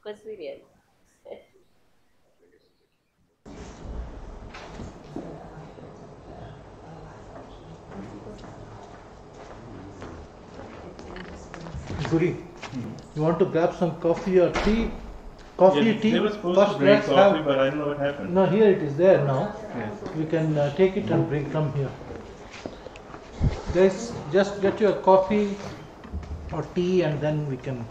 Quite serious. Guri, you want to grab some coffee or tea? Coffee, yeah, tea? They were supposed to bring coffee, but I don't know what happened. No, here it is there now. Yes. We can take it and bring from here. Guys, just get your coffee or tea and then we can.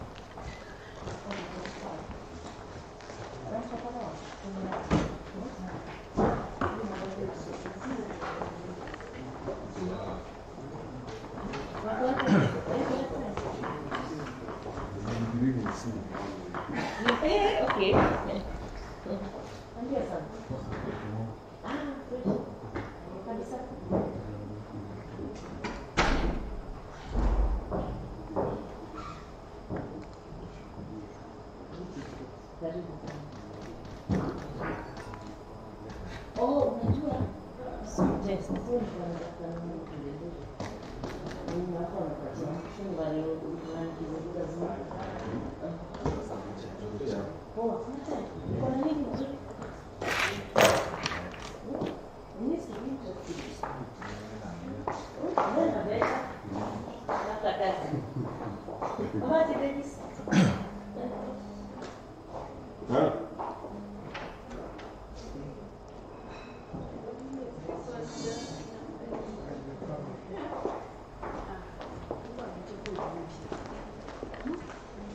Okay. Oh, unajua suggest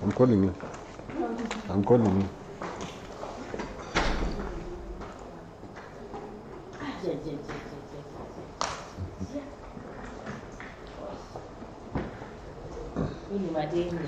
I'm calling you. I'm calling you. Hii ni madeni.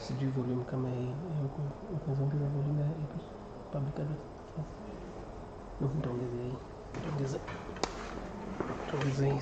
Sijui volume kama hii huku unaongeza volume ya ipi public address. Nitaongeza hii. Nitaongeza hii.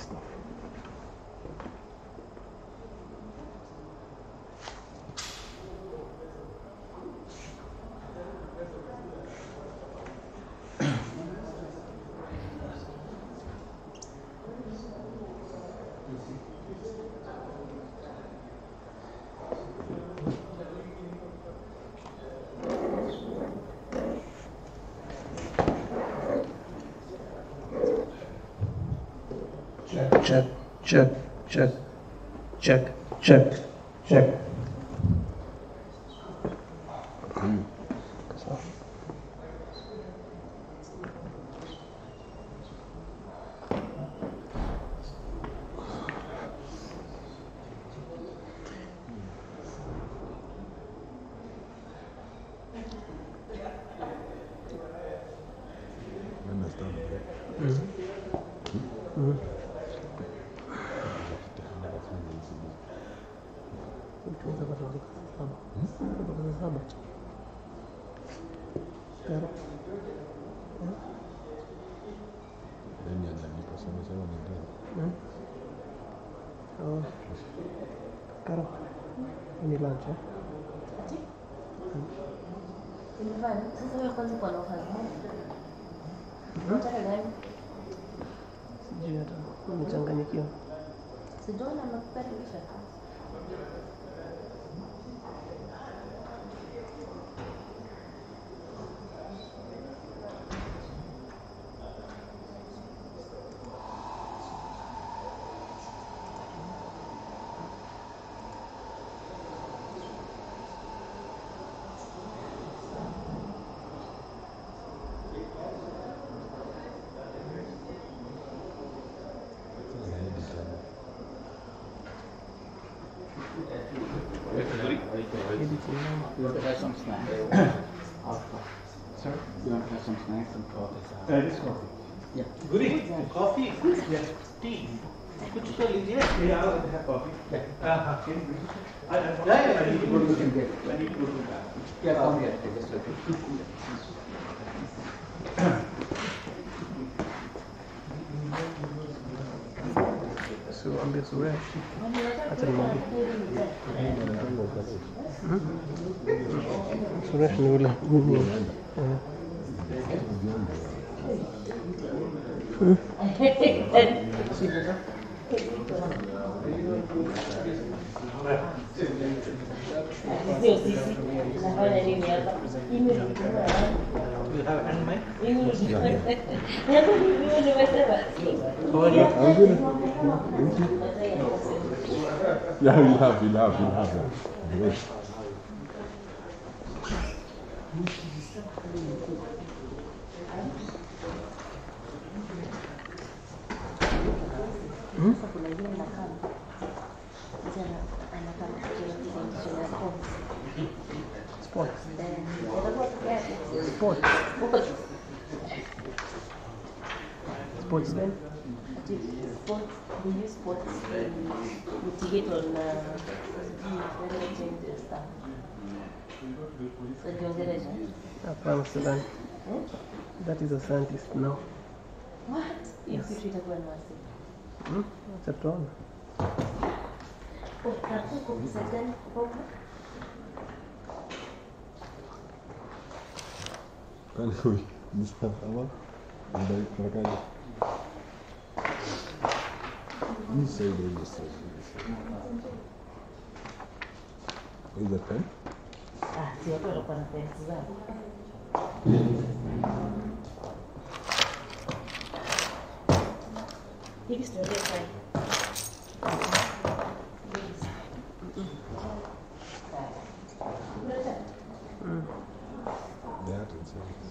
Check, check, check, check, check, check. Karo, ini lunch ya? Imefanya. Sasa wewe kwanza kwa nafasi. Unataka gani? Sijui hata, nimechanganyikiwa. Sijui na nakukaribisha. You want to have some snacks? Sir? You want to have some snacks and coffee? This coffee. Yeah. Guri, coffee, tea. कुछ तो लीजिए. Yeah, I'll have coffee. Yeah. I need to go to the bathroom. Yeah, come here. Just okay. So I'm just rash. That's a movie. So rash nula. You have hand mic? I'm good. Yeah, we'll have that. Great. Sports. Sports then? We use spots to mitigate on climate change and stuff. So Sudan. That is a scientist now. what? Yes. You treat everyone mercy. That's a troll. Oh, that's a cook second. Kan we bisa apa? Dari mereka aja. Bisa itu bisa. Is that pen? Ah, siapa yang lupa nanti Suzan? Ini sudah selesai. That is it.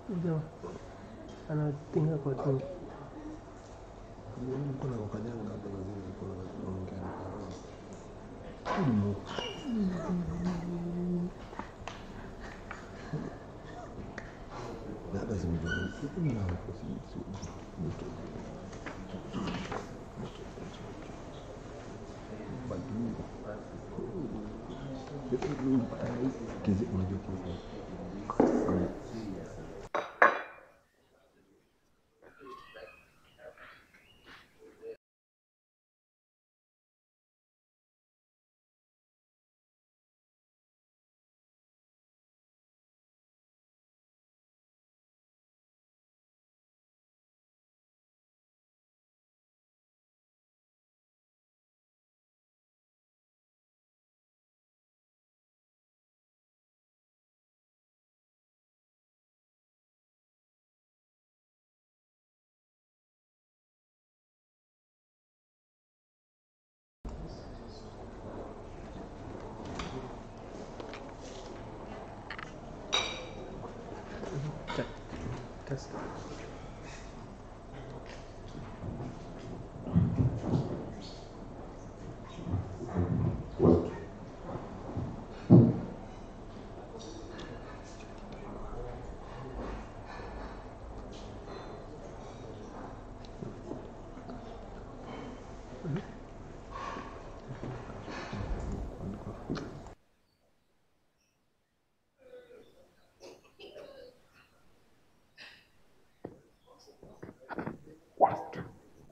Ndio. Anatinga kwa tungi. Kuna kukanyanga hapa lazima kuna kuongea. That doesn't mean no, Test.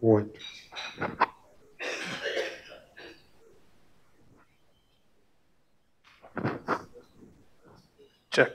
White. Check.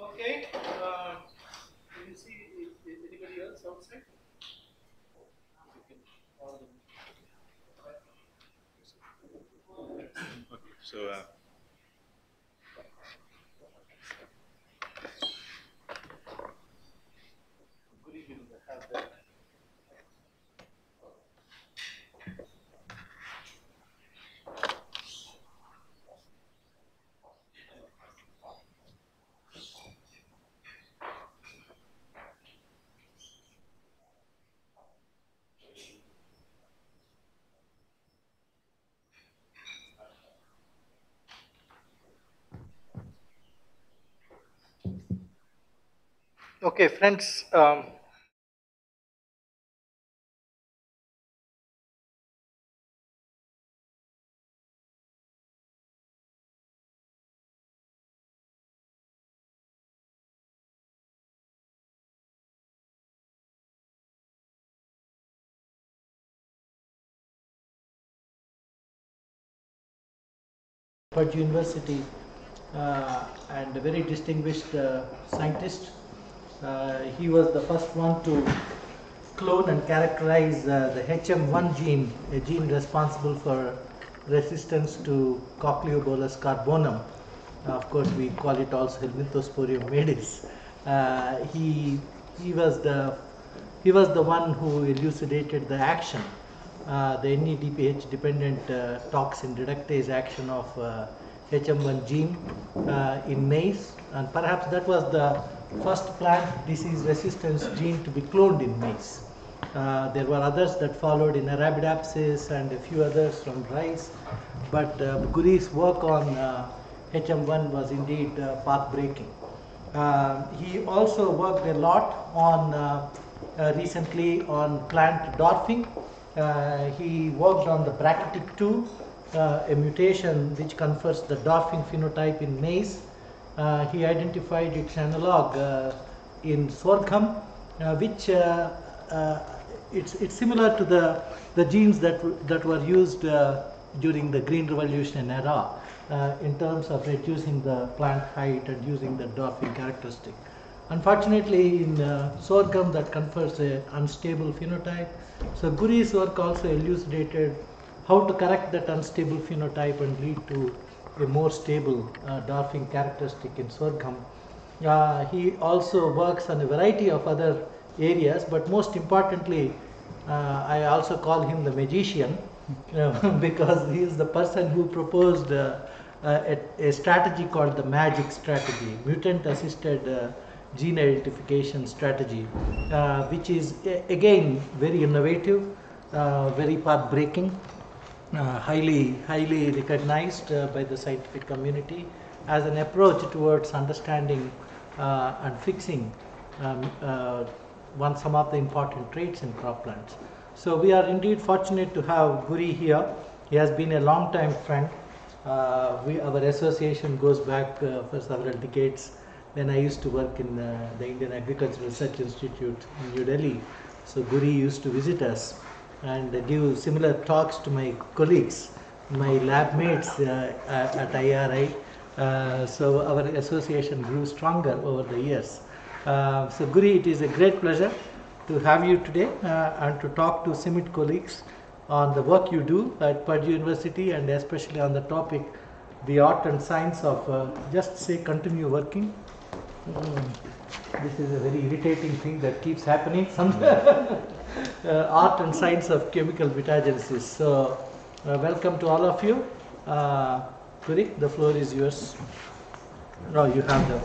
Okay. Do you see anybody else outside? Okay, so Okay, friends. Purdue University and a very distinguished scientist. He was the first one to clone and characterize the HM1 gene, a gene responsible for resistance to Cochleobolus carbonum. Of course, we call it also Helminthosporium maize. He was the one who elucidated the action, the NADPH dependent toxin reductase action of HM1 gene in maize, and perhaps that was the first plant disease resistance gene to be cloned in maize. There were others that followed in Arabidopsis and a few others from rice, but Guri's work on HM1 was indeed path-breaking. He also worked a lot on recently on plant dwarfing. He worked on the brachytic 2, a mutation which confers the dwarfing phenotype in maize. He identified its analog in sorghum, which it's similar to the genes that were used during the Green Revolution era in terms of reducing the plant height and using the dwarfing characteristic. Unfortunately, in sorghum that confers an unstable phenotype. So Guri's work also elucidated how to correct that unstable phenotype and lead to a more stable dwarfing characteristic in sorghum. He also works on a variety of other areas, but most importantly, I also call him the magician because he is the person who proposed a strategy called the magic strategy, mutant assisted gene identification strategy, which is again very innovative, very path breaking, highly recognized by the scientific community as an approach towards understanding and fixing some of the important traits in crop plants. So we are indeed fortunate to have Guri here. He has been a long time friend. Our association goes back for several decades. When I used to work in the Indian Agricultural Research Institute in New Delhi, so Guri used to visit us and give similar talks to my colleagues, my lab mates at IRI. So our association grew stronger over the years. So Guri, it is a great pleasure to have you today and to talk to CIMMYT colleagues on the work you do at Purdue University, and especially on the topic, the art and science of, just say, continue working. This is a very irritating thing that keeps happening. Art and science of chemical mutagenesis. So welcome to all of you. Puri, the floor is yours. No, you have the.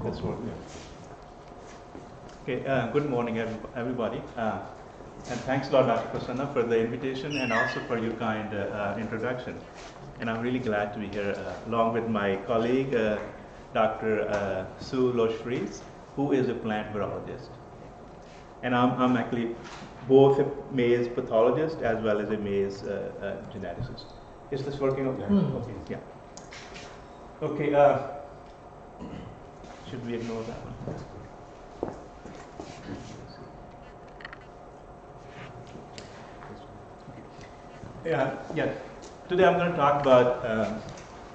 That's what, yeah. Okay, good morning, everybody. And thanks a lot, Dr. Prasanna, for the invitation and also for your kind introduction. And I'm really glad to be here along with my colleague, Dr. Sue Loshfries, who is a plant virologist. And I'm actually both a maize pathologist as well as a maize geneticist. Is this working okay? Okay, yeah. Okay, should we ignore that one? Yeah. Today I'm going to talk about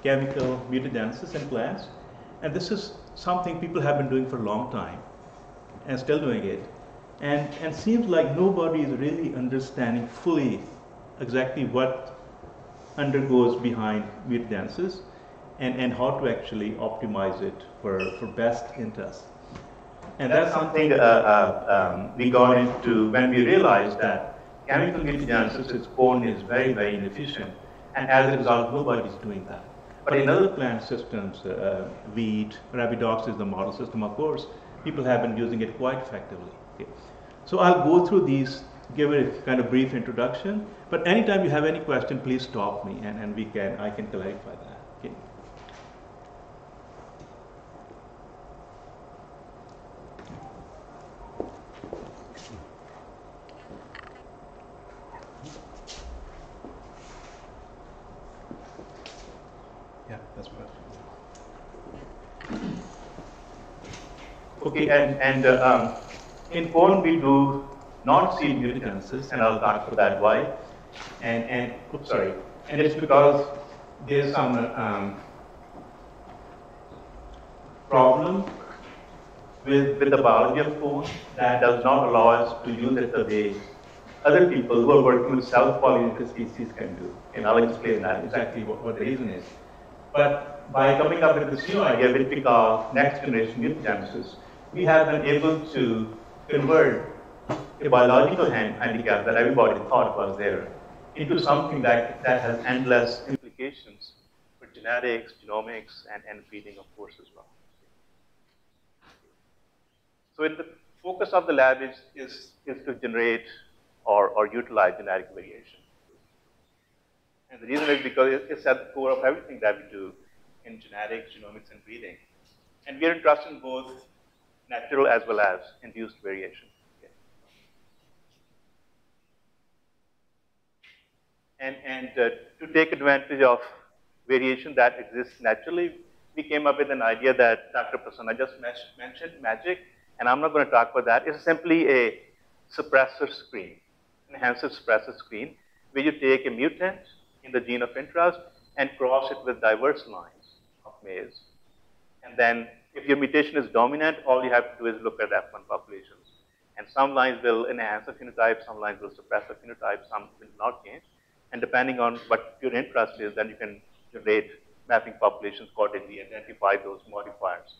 chemical mutagenesis in plants. And this is something people have been doing for a long time and still doing it. And seems like nobody is really understanding fully exactly what undergoes behind mutagenesis and how to actually optimize it for best interest. And that's something we got into when we realized that chemical mutagenesis, its Pollen is very, very inefficient. And as a result, nobody's doing that. But in other plant systems, wheat, Arabidopsis is the model system, of course, people have been using it quite effectively. Okay. So I'll go through these, give a kind of brief introduction. But anytime you have any question, please stop me and I can clarify that. Okay. Yeah, that's what. Okay, and in Pollen we do not see mutagenesis, and I'll talk about that why. And oops, sorry, and it's because there's some problem with the biology of Pollen that does not allow us to use it the way other people who are working with self-pollinated species can do. And I'll explain that exactly what the reason is. But by coming up with this new idea, which we call next generation mutagenesis, we have been able to convert a biological handicap that everybody thought was there into something that has endless implications for genetics, genomics, and breeding, of course, as well. So the focus of the lab is to generate or utilize genetic variation. And the reason is because it's at the core of everything that we do in genetics, genomics, and breeding. And we are interested in both natural as well as induced variation. Okay. And to take advantage of variation that exists naturally, we came up with an idea that Dr. Prasanna just mentioned, magic, and I'm not going to talk about that. It's simply a suppressor screen, enhancer suppressor screen, where you take a mutant in the gene of interest and cross it with diverse lines of maize. And then if your mutation is dominant, all you have to do is look at F1 populations. And some lines will enhance a phenotype, some lines will suppress a phenotype, some will not change. And depending on what your interest is, then you can generate mapping populations accordingly, identify those modifiers.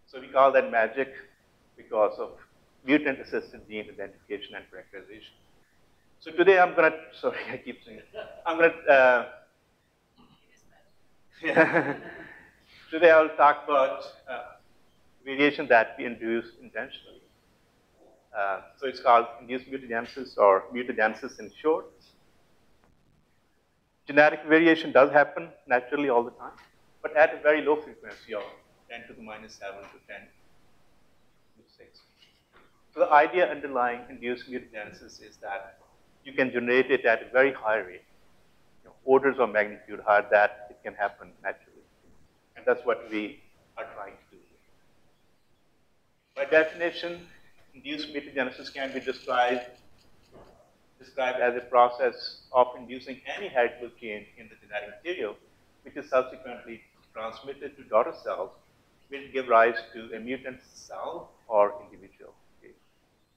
So we call that magic because of mutant-assisted gene identification and characterization. So today I'm going to, sorry, I keep saying it. I'm going to, today I'll talk about variation that we induce intentionally. So it's called induced mutagenesis or mutagenesis in short. Genetic variation does happen naturally all the time, but at a very low frequency of 10 to the minus 7 to 10 to 6. So the idea underlying induced mutagenesis is that you can generate it at a very high rate, orders of magnitude higher that it can happen naturally. And that's what we are trying to do. By definition, induced mutagenesis can be described as a process of inducing any heritable change in the genetic material, which is subsequently transmitted to daughter cells, which give rise to a mutant cell or individual. Okay.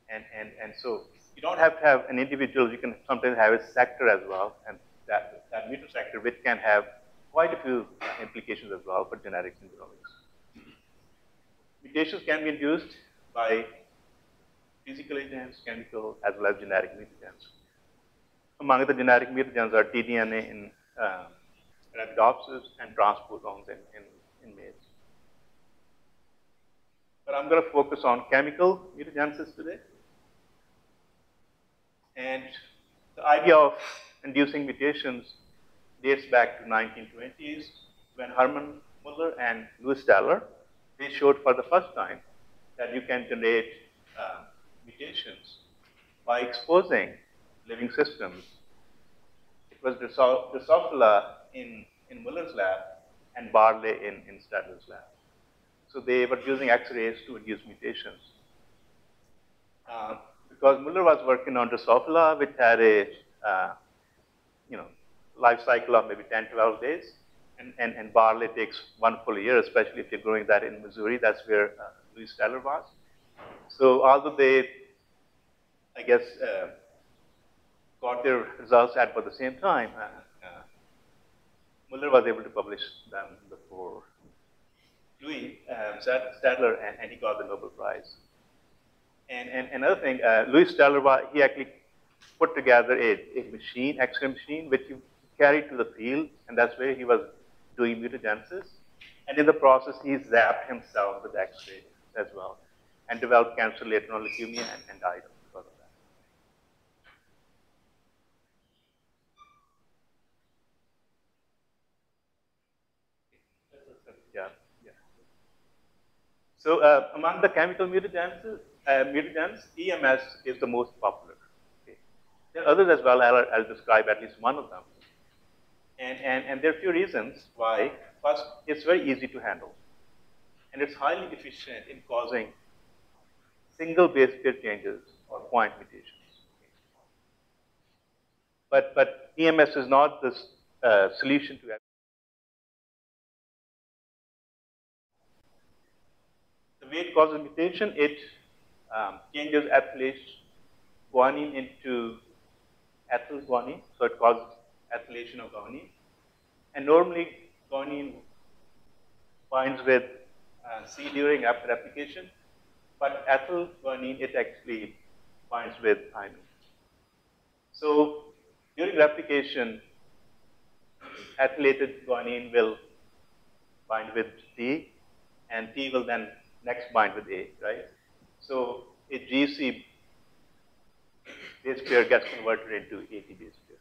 And so you don't have to have an individual, you can sometimes have a sector as well, and that mutant sector, which can have quite a few implications as well for genetics and genomics. Mutations can be induced by physical agents, chemical, as well as genetic mutagens. Among the genetic mutagens are tDNA in Arabidopsis and transposons in maize. But I'm going to focus on chemical mutagenesis today. And the idea of inducing mutations dates back to 1920s when Hermann Muller and Louis Staller, they showed for the first time that you can generate mutations by exposing living systems. It was Drosophila in Muller's lab and barley in Stadler's lab. So they were using X-rays to induce mutations. Because Muller was working on Drosophila, which had a life cycle of maybe 10, 12 days, and barley takes 1 full year, especially if you're growing that in Missouri. That's where Louis Staller was. So although they, I guess, got their results at about the same time, Muller was able to publish them before Louis Stadler, and he got the Nobel Prize. And another thing, Louis Stadler, he actually put together a machine, X-ray machine, which you carried to the field, and that's where he was doing mutagenesis. And in the process, he zapped himself with X-ray as well, and developed cancer later on, leukemia, and died because of that. Yeah. So among the chemical mutagens, EMS is the most popular. Okay. There are others as well. I'll describe at least one of them. And there are a few reasons why. First, it's very easy to handle. And it's highly efficient in causing single base pair changes or point mutations. But EMS is not the solution to everything. The way it causes mutation, it changes ethylase guanine into ethyl guanine, so it causes ethylation of guanine. And normally, guanine binds with C during after replication, but ethyl guanine, it actually binds with thymine. So during replication, ethylated guanine will bind with T, and T will then next bind with A, right? So a GC base pair gets converted into AT base pair.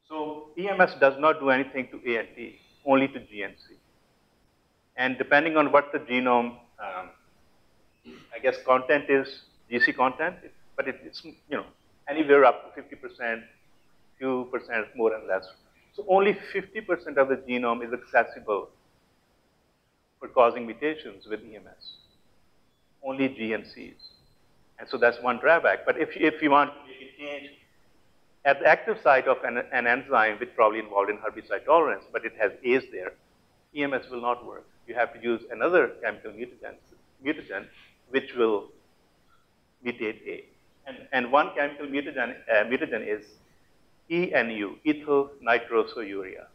So EMS does not do anything to A and T, only to G and C. And depending on what the genome, I guess content is, GC content, but it's anywhere up to 50%, few percent more and less. So only 50% of the genome is accessible for causing mutations with EMS. Only G and Cs. And so that's one drawback. But if you want to make a change at the active site of an enzyme, which probably involved in herbicide tolerance, but it has A's there, EMS will not work. You have to use another chemical mutagen, which will mutate A. And one chemical mutagen is ENU, ethyl nitrosourea,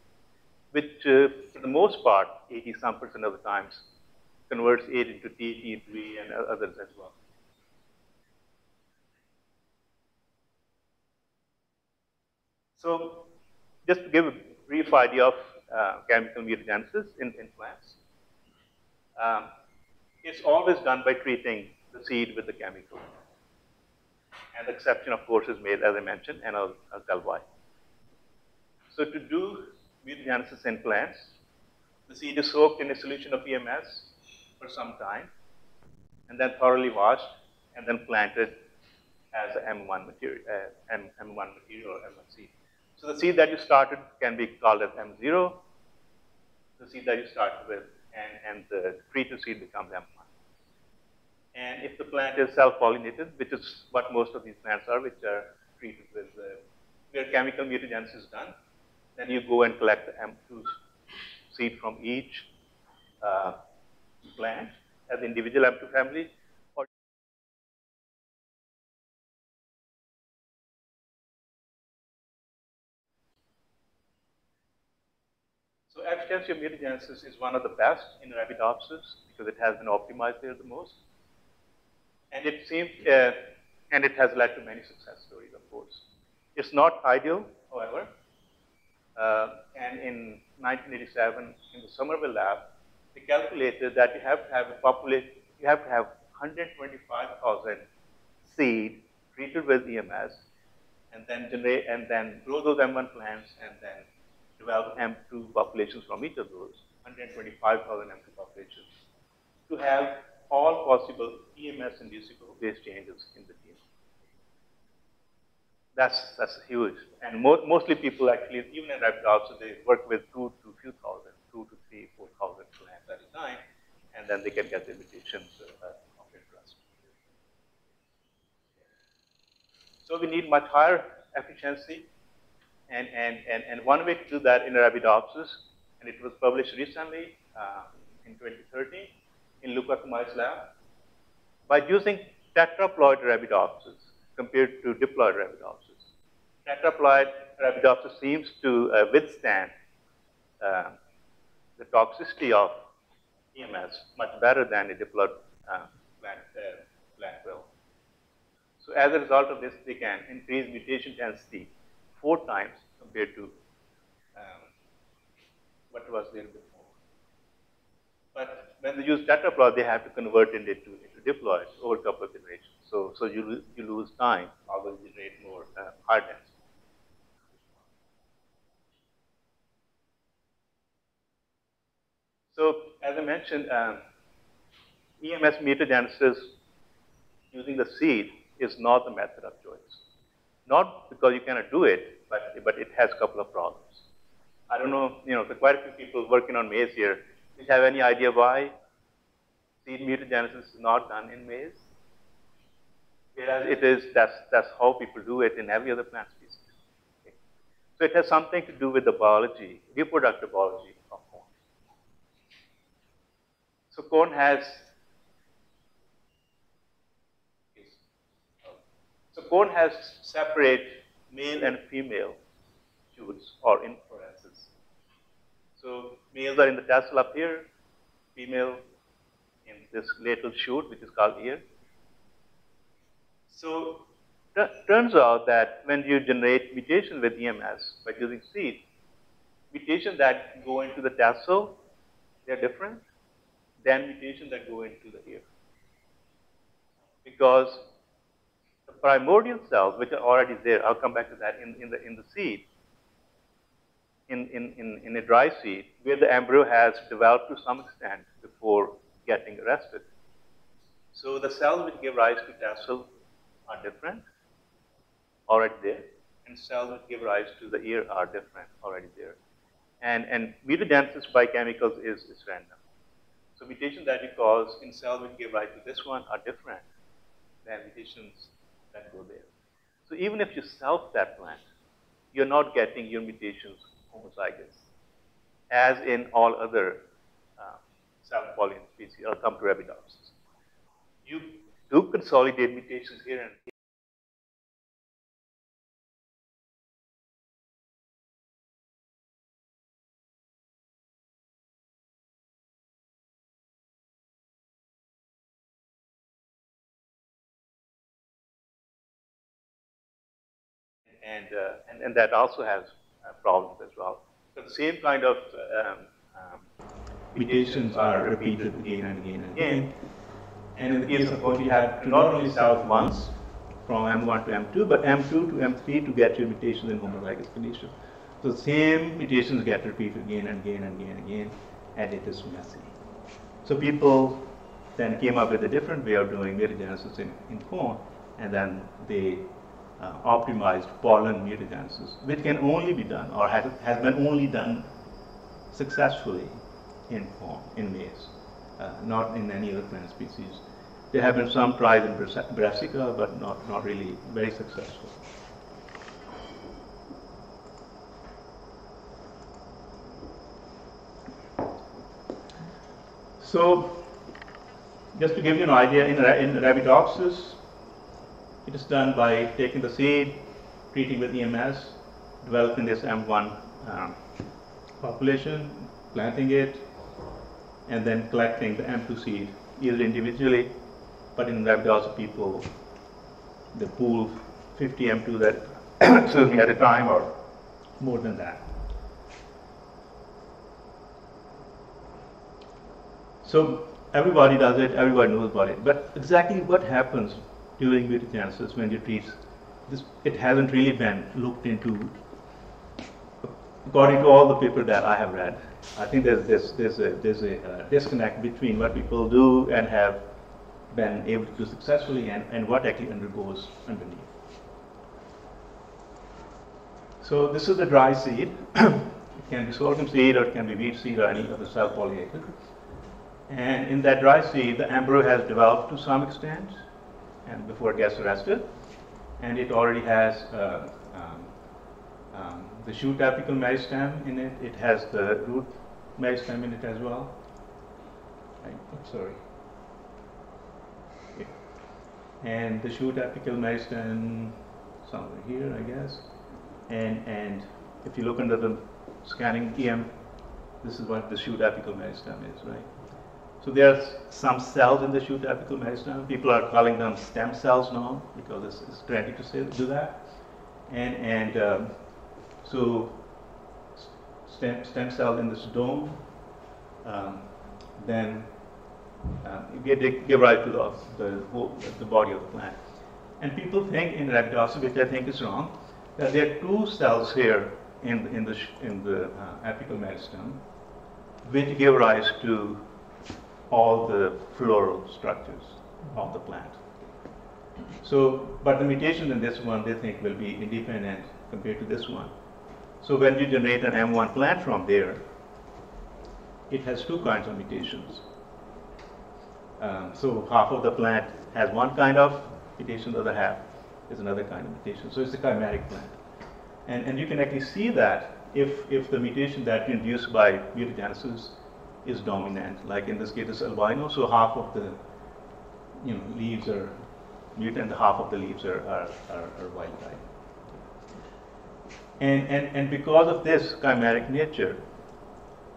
which for the most part, 80-some% of the times, converts A into T, T3, and others as well. So just to give a brief idea of chemical mutagenesis in plants, it's always done by treating the seed with the chemical. And the exception, of course, is made, as I mentioned, and I'll tell why. So to do mutagenesis in plants, the seed is soaked in a solution of EMS for some time, and then thoroughly washed, and then planted as M1 material, M1 material or M1 seed. So the seed that you started can be called as M0, the seed that you started with, and the treated seed becomes M1. And if the plant is self-pollinated, which is what most of these plants are, which are treated with, where chemical mutagenesis is done, then you go and collect the M2 seed from each plant as individual M2 family. So efficacy of mutagenesis is one of the best in Arabidopsis because it has been optimized there the most. And it seems, and it has led to many success stories, of course. It's not ideal, however. And in 1987, in the Somerville lab, they calculated that you have to have a population, you have to have 125,000 seed treated with EMS, and then generate, and then grow those M1 plants, and then develop M2 populations from each of those, 125,000 M2 populations, to have all possible EMS-inducible base changes in the genome. That's huge. And mostly people actually, even in Arabidopsis, they work with 2 to few thousand, 2 to 3, 4,000 plants at a time, and then they can get the mutations of interest. So we need much higher efficiency, and one way to do that in Arabidopsis, and it was published recently in 2013 in Luca Kumai's lab, by using tetraploid Arabidopsis compared to diploid Arabidopsis. Tetraploid Arabidopsis seems to withstand the toxicity of EMS much better than a diploid plant will. So as a result of this, they can increase mutation density 4 times compared to what was there before. But when they use tetraploid, they have to convert it into diploids over a couple of generations. So you lose time, although you generate more high density. So as I mentioned, EMS mutagenesis using the seed is not the method of choice. Not because you cannot do it, but it has a couple of problems. I don't know, there are quite a few people working on maize here. Do you have any idea why seed mutagenesis is not done in maize? Whereas it is, that's how people do it in every other plant species. Okay. So it has something to do with the biology, reproductive biology of corn. So corn has, separate male and female shoots or inflorescences. So males are in the tassel up here, female in this lateral shoot, which is called ear. So turns out that when you generate mutations with EMS by using seed, mutations that go into the tassel, they're different than mutations that go into the ear. Because the primordial cells, which are already there, I'll come back to that in the seed, in a dry seed, where the embryo has developed to some extent before getting arrested. So the cells which give rise to tassel are different, already there, and cells which give rise to the ear are different, already there. And mutagenesis by chemicals is random. So mutations that we cause in cells which give rise to this one are different than mutations that go there. So even if you self that plant, you're not getting your mutations homozygous, as in all other self-pollinated species. I'll come to Arabidopsis. You do consolidate mutations here and here. And that also has problems as well. So the same kind of mutations are repeated again and again and again. And in the case of corn, you have to not only self once from M1 to M2, but M2 to M3 to get your mutations in homozygous condition. So the same mutations get repeated again and again and again and again, and it is messy. So people then came up with a different way of doing mutagenesis in corn, and then they optimized pollen mutagenesis, which can only be done, or has been only done successfully in corn, in maize, not in any other plant species. There have been some tries in brassica, but not really very successful. So, just to give you an idea, in Arabidopsis, it is done by taking the seed, treating with EMS, developing this M1 population, planting it, and then collecting the M2 seed, either individually but in Arabidopsis people, they pool 50 M2 that excuse me, at a time or more than that. So everybody does it, everybody knows about it, but exactly what happens during mutagenesis when you treat this, it hasn't really been looked into. According to all the papers that I have read, I think there's a disconnect between what people do and have been able to do successfully and what actually undergoes underneath. So this is the dry seed. It can be sorghum seed or it can be wheat seed or any other self-pollinated. And in that dry seed, the embryo has developed to some extent, and before it gets arrested, and it already has the shoot apical meristem in it. It has the root meristem in it as well. Sorry. Yeah. And the shoot apical meristem somewhere here, I guess. And if you look under the scanning EM, this is what the shoot apical meristem is, right? So there are some cells in the shoot apical meristem. People are calling them stem cells now because it's trendy to do that. So stem cell in this dome, then give rise to the body of the plant. And people think in Arabidopsis, which I think is wrong, that there are two cells here in the apical meristem, which give rise to all the floral structures of the plant. So, but the mutation in this one they think will be independent compared to this one. So when you generate an M1 plant from there, it has two kinds of mutations. So half of the plant has one kind of mutation, the other half is another kind of mutation. So it's a chimeric plant. And you can actually see that if the mutation that is induced by mutagenesis is dominant, like in this case it's albino, so half of the leaves are mutant, half of the leaves are wild type. And because of this chimeric nature,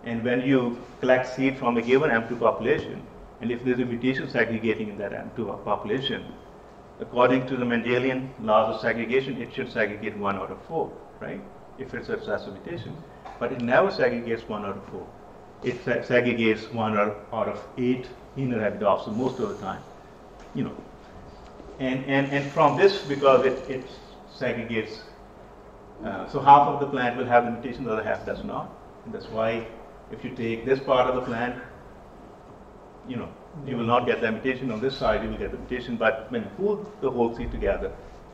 and when you collect seed from a given M2 population, and if there's a mutation segregating in that M2 population, according to the Mendelian laws of segregation, it should segregate 1 out of 4, right? If it's a recessive mutation. But it never segregates 1 out of 4. It segregates 1 out of 8 in Arabidopsis most of the time, And from this, because it segregates, so half of the plant will have the mutation, the other half does not. And that's why if you take this part of the plant, you will not get the mutation. On this side, you will get the mutation. But when you pull the whole seed together,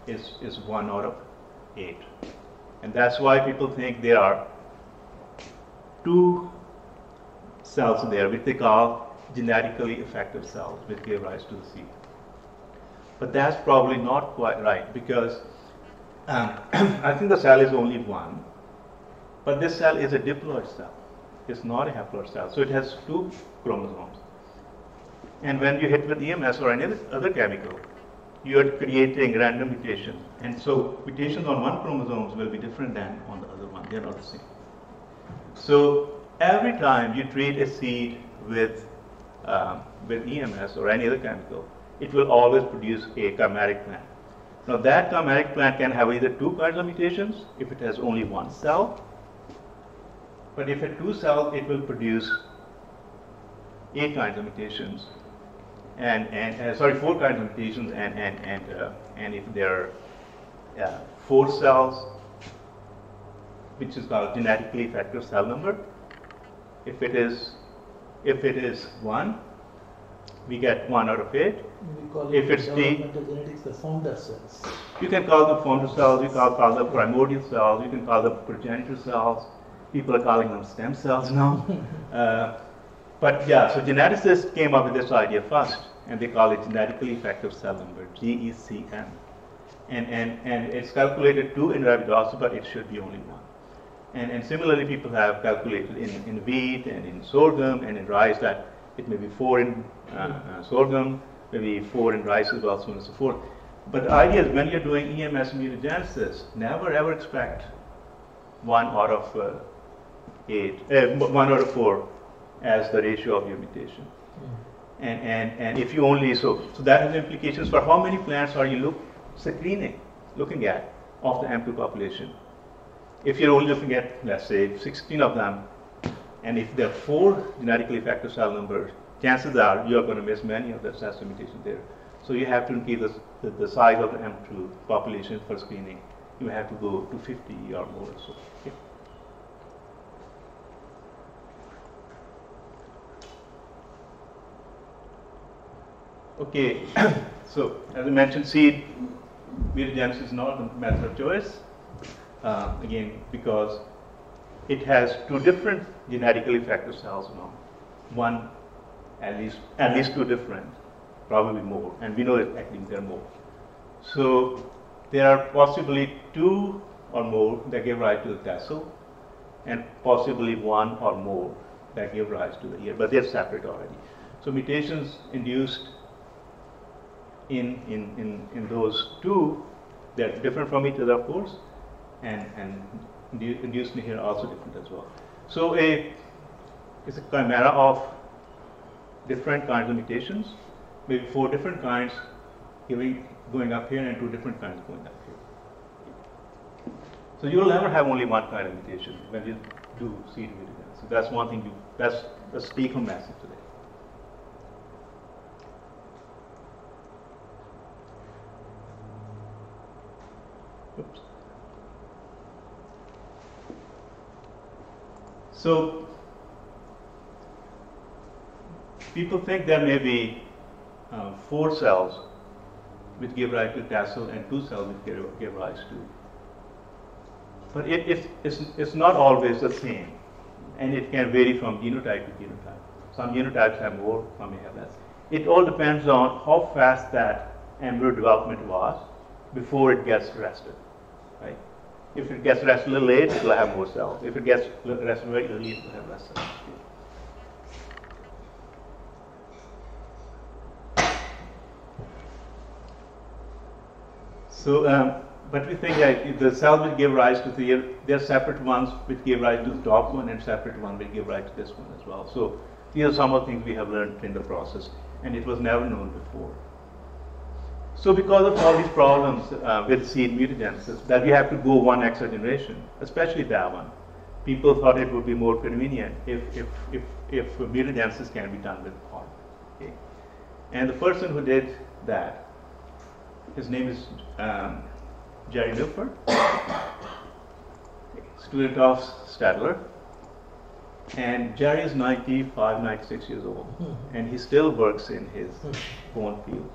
is 1 out of 8. And that's why people think there are 2 cells in there, which they call genetically effective cells, which give rise to the seed. But that's probably not quite right, because I think the cell is only 1, but this cell is a diploid cell. It's not a haploid cell, so it has 2 chromosomes. And when you hit with EMS or any other chemical, you are creating random mutations. And so mutations on one chromosome will be different than on the other one. They're not the same. So every time you treat a seed with EMS or any other chemical, it will always produce a chimeric plant. Now that chimeric plant can have either 2 kinds of mutations if it has only 1 cell, but if it has 2 cells, it will produce 8 kinds of mutations, and 4 kinds of mutations, and if there are 4 cells, which is called genetically effective cell number. If it is 1, we get 1 out of 8. We call if it it's genetics the founder cells. You can call them founder cells, you can call them primordial cells, you can call them progenitor cells. People are calling them stem cells now. But yeah, so geneticists came up with this idea first, and they call it genetically effective cell number, GECM. And it's calculated 2 in Arabidopsis, but it should be only 1. And similarly, people have calculated in wheat and in sorghum and in rice that it may be 4 in sorghum, maybe 4 in rice as well, so on and so forth. But the idea is when you're doing EMS mutagenesis, never ever expect 1 out of 1 out of 4 as the ratio of your mutation. And if you only, so that has implications for how many plants are you looking at of the M2 population. If you're only looking at, let's say, 16 of them, and if there are 4 genetically effective cell numbers, chances are you're going to miss many of the ancestor mutations there. So you have to increase the size of the M2 population for screening. You have to go to 50 or more. So, okay. So as I mentioned, seed mutagenesis is not the method of choice. Again, because it has 2 different genetically effective cells now. One, at least 2 different, probably more, and we know that actually there are more. So there are possibly 2 or more that give rise to the tassel, and possibly 1 or more that give rise to the ear, but they're separate already. So mutations induced in those 2, they're different from each other, of course, and induced in here are also different as well. So it's a chimera of different kinds of mutations, maybe 4 different kinds going up here and 2 different kinds going up here. So you'll never have only one kind of mutation when you do seed mutagenesis. So that's one thing. That's the take-home message today. Oops. So people think there may be 4 cells which give rise to tassel and 2 cells which give rise to. But it's not always the same, and it can vary from genotype to genotype. Some genotypes have more, some may have less. It all depends on how fast that embryo development was before it gets rested, right? If it gets rested a little late, it will have more cells. If it gets rested very early, it will have less cells. So, but we think that the cells which give rise to the ear, there are separate ones which give rise to the top one and separate one which give rise to this one as well. So these are some of the things we have learned in the process, and it was never known before. So because of all these problems with seed mutagenesis, that we have to go one extra generation, especially that one, people thought it would be more convenient if mutagenesis can be done with pollen. Okay. And the person who did that, his name is Jerry Newford, student of Stadler. And Jerry is 95, 96 years old, and he still works in his own field.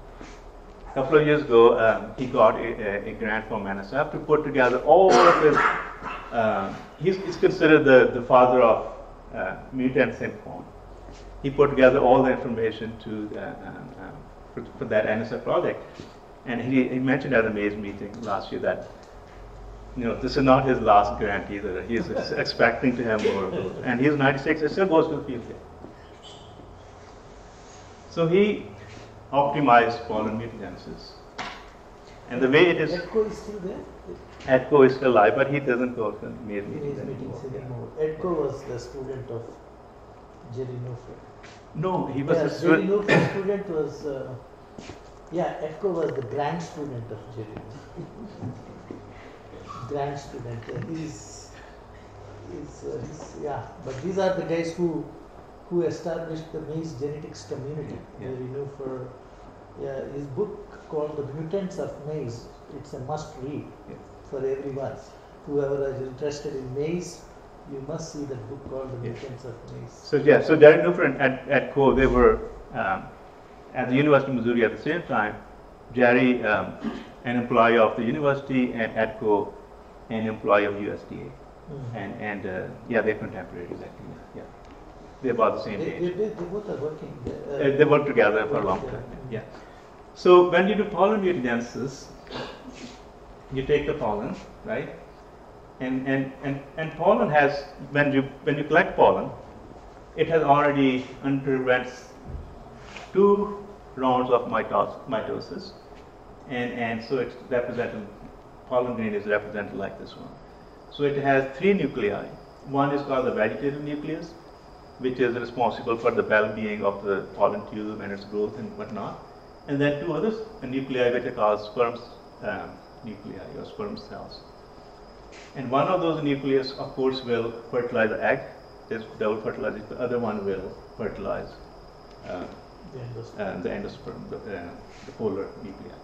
A couple of years ago, he got a grant from NSF to put together all of his, he's considered the father of mutants in pollen. He put together all the information for that NSF project. And he mentioned at the maize meeting last year that, this is not his last grant either. He is expecting to have more of those. And he's 96, and still goes to the field day. So he optimized pollen mutagenesis. And the way it is... EDCO is still there? EDCO is still alive, but he doesn't go to maize meetings anymore. EDCO was the student of Jerry Newford. No, he was a Jerry student. Newford's student was... EDCO was the grand student of Jerry. Grand student. But these are the guys who established the maize genetics community. Yeah. Jerry Newford. His book called The Mutants of Maize. It's a must read for everyone. Whoever is interested in maize, you must see that book called The Mutants of Maize. So Jerry Newford and EDCO, they were at the University of Missouri at the same time. Jerry, an employee of the university, and EDCO, an employee of USDA. And they're contemporaries actually. Yeah, they're about the same age. They both are working. They work together for a long time. Yeah. So when you do pollen mutagenesis, you take the pollen, right? And pollen has, when you collect pollen, it has already underwent 2 rounds of mitosis, and so it's represented, pollen grain is represented like this one. So it has 3 nuclei. One is called the vegetative nucleus, which is responsible for the well-being of the pollen tube and its growth and whatnot. And then two other nuclei which are called sperm nuclei or sperm cells. And one of those nucleus, of course, will fertilize the egg. This double fertilizes. The other one will fertilize the endosperm, the polar nuclei.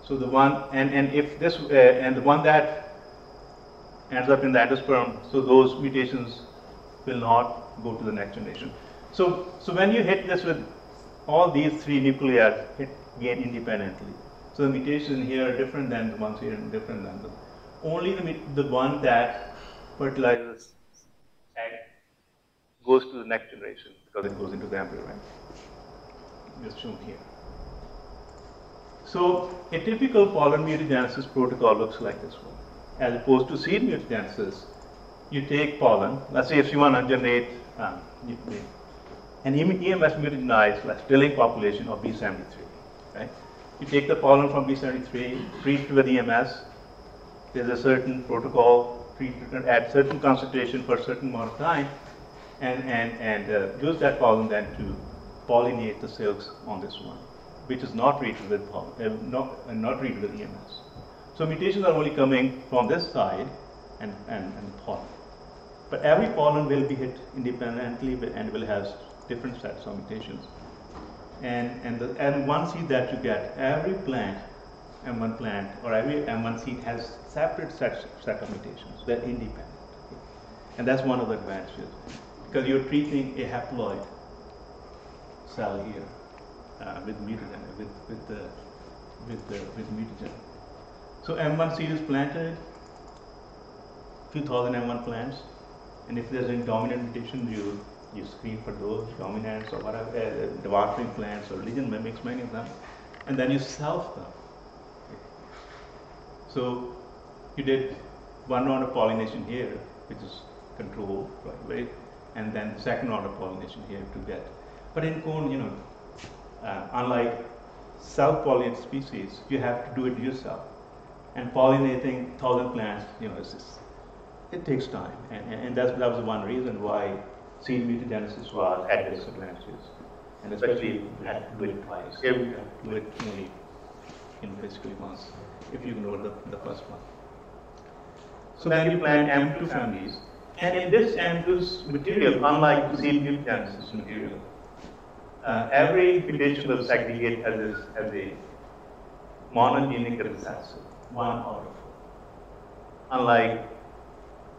So the one, and if this, and the one that ends up in the endosperm, so those mutations will not go to the next generation. So when you hit this with all these three nuclei hit again independently. So the mutations here are different than the ones here and different than the only the one that fertilizes egg goes to the next generation because it goes into the embryo, right? Just shown here. So a typical pollen mutagenesis protocol looks like this one. As opposed to seed mutagenesis, you take pollen. Let's say if you want to generate an EMS mutagenized stilling population of B73, right? You take the pollen from B73, treat it with EMS. There's a certain protocol, treat it at certain concentration for a certain amount of time, and use that pollen then to pollinate the silks on this one, which is not treated with pollen, not treated with EMS. So mutations are only coming from this side and pollen. But every pollen will be hit independently and will have different sets of mutations. And the M1 seed that you get, every plant, M1 plant or every M1 seed has separate set of mutations. They're independent. Okay? And that's one of the advantages because you're treating a haploid cell here with mutagen, with mutagen. So M1 seed is planted, few thousand M1 plants, and if there's any dominant mutation, you screen for those dominants or whatever, devouring plants or religion mimics, many of them, and then you self them. Okay. So you did one round of pollination here, which is controlled, right? And then the second round of pollination here to get. But in cone, unlike self-pollinated species, you have to do it yourself. And pollinating 1,000 plants, it takes time, and that was one reason why seed mutagenesis was at disadvantages, and especially if you had to do it twice. Here we have to do it only basically once, if you ignore the first one. So then you plant M2 families, and in this M2 material, unlike the seed mutagenesis material, every mutation will segregate as a monogenic recessive, 1 out of 4. Unlike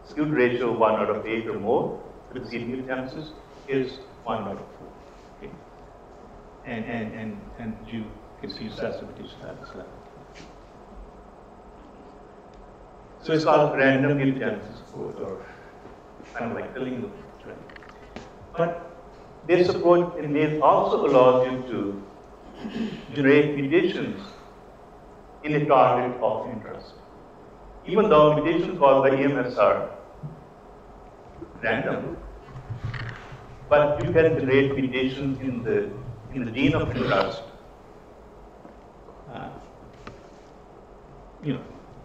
skewed ratio 1 out of 8 or more, with seed mutagenesis is 1 out of 4. Okay? And you can see recessive mutations at this level. So it's called random mutagenesis, or kind of like filling the trend. But this approach in maize also allows you to generate mutations in a target of interest. Even though mutations caused by EMS are random, but you can generate mutations in the gene of interest,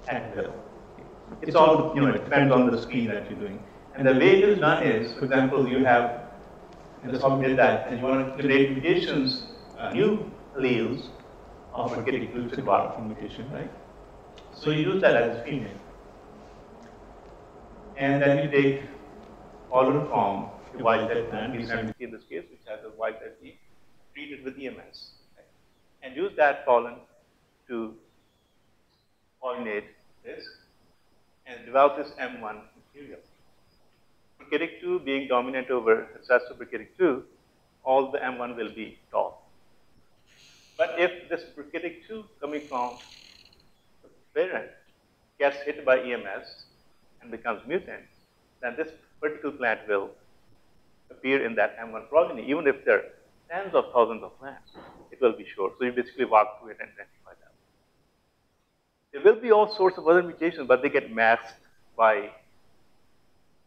at will. It's all, it depends on the screen that you're doing. And the way it is done is, for example, you have, and that's how we did that, and you want to generate mutations, new alleles of a getting developing mutation, right? So you use that as a female. And then you take pollen from a wild type plant, B73 in this case, which has a wild type gene, treat it with EMS, right? And use that pollen to pollinate this and develop this M1 material. Bricatic 2 being dominant over recessive Bricatic 2, all the M1 will be tall. But if this Bricatic 2 coming from the parent gets hit by EMS and becomes mutant, then this particular plant will appear in that M1 progeny, even if there are tens of thousands of plants, it will be short. So you basically walk through it and identify that. There will be all sorts of other mutations, but they get masked by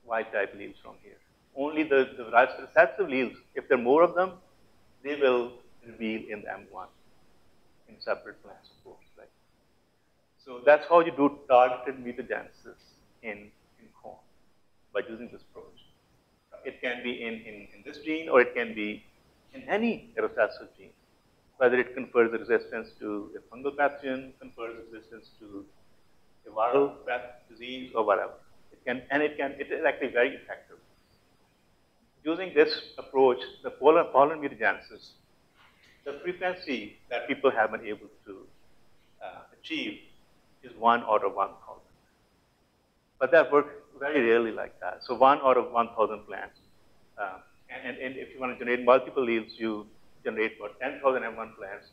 Y-type alleles from here. Only the recessive alleles, if there are more of them, they will reveal in the M1 in separate plants, of course, right? So that's how you do targeted mutagenesis in corn, by using this approach. It can be in this gene, or it can be in any recessive gene, whether it confers resistance to a fungal pathogen, confers resistance to a viral disease, or whatever. It is actually very effective. Using this approach, the pollen mutagenesis, the frequency that people have been able to achieve is 1 out of 1,000. But that works very rarely like that. So 1 out of 1,000 plants. And if you want to generate multiple yields, you generate about 10,000 M1 plants,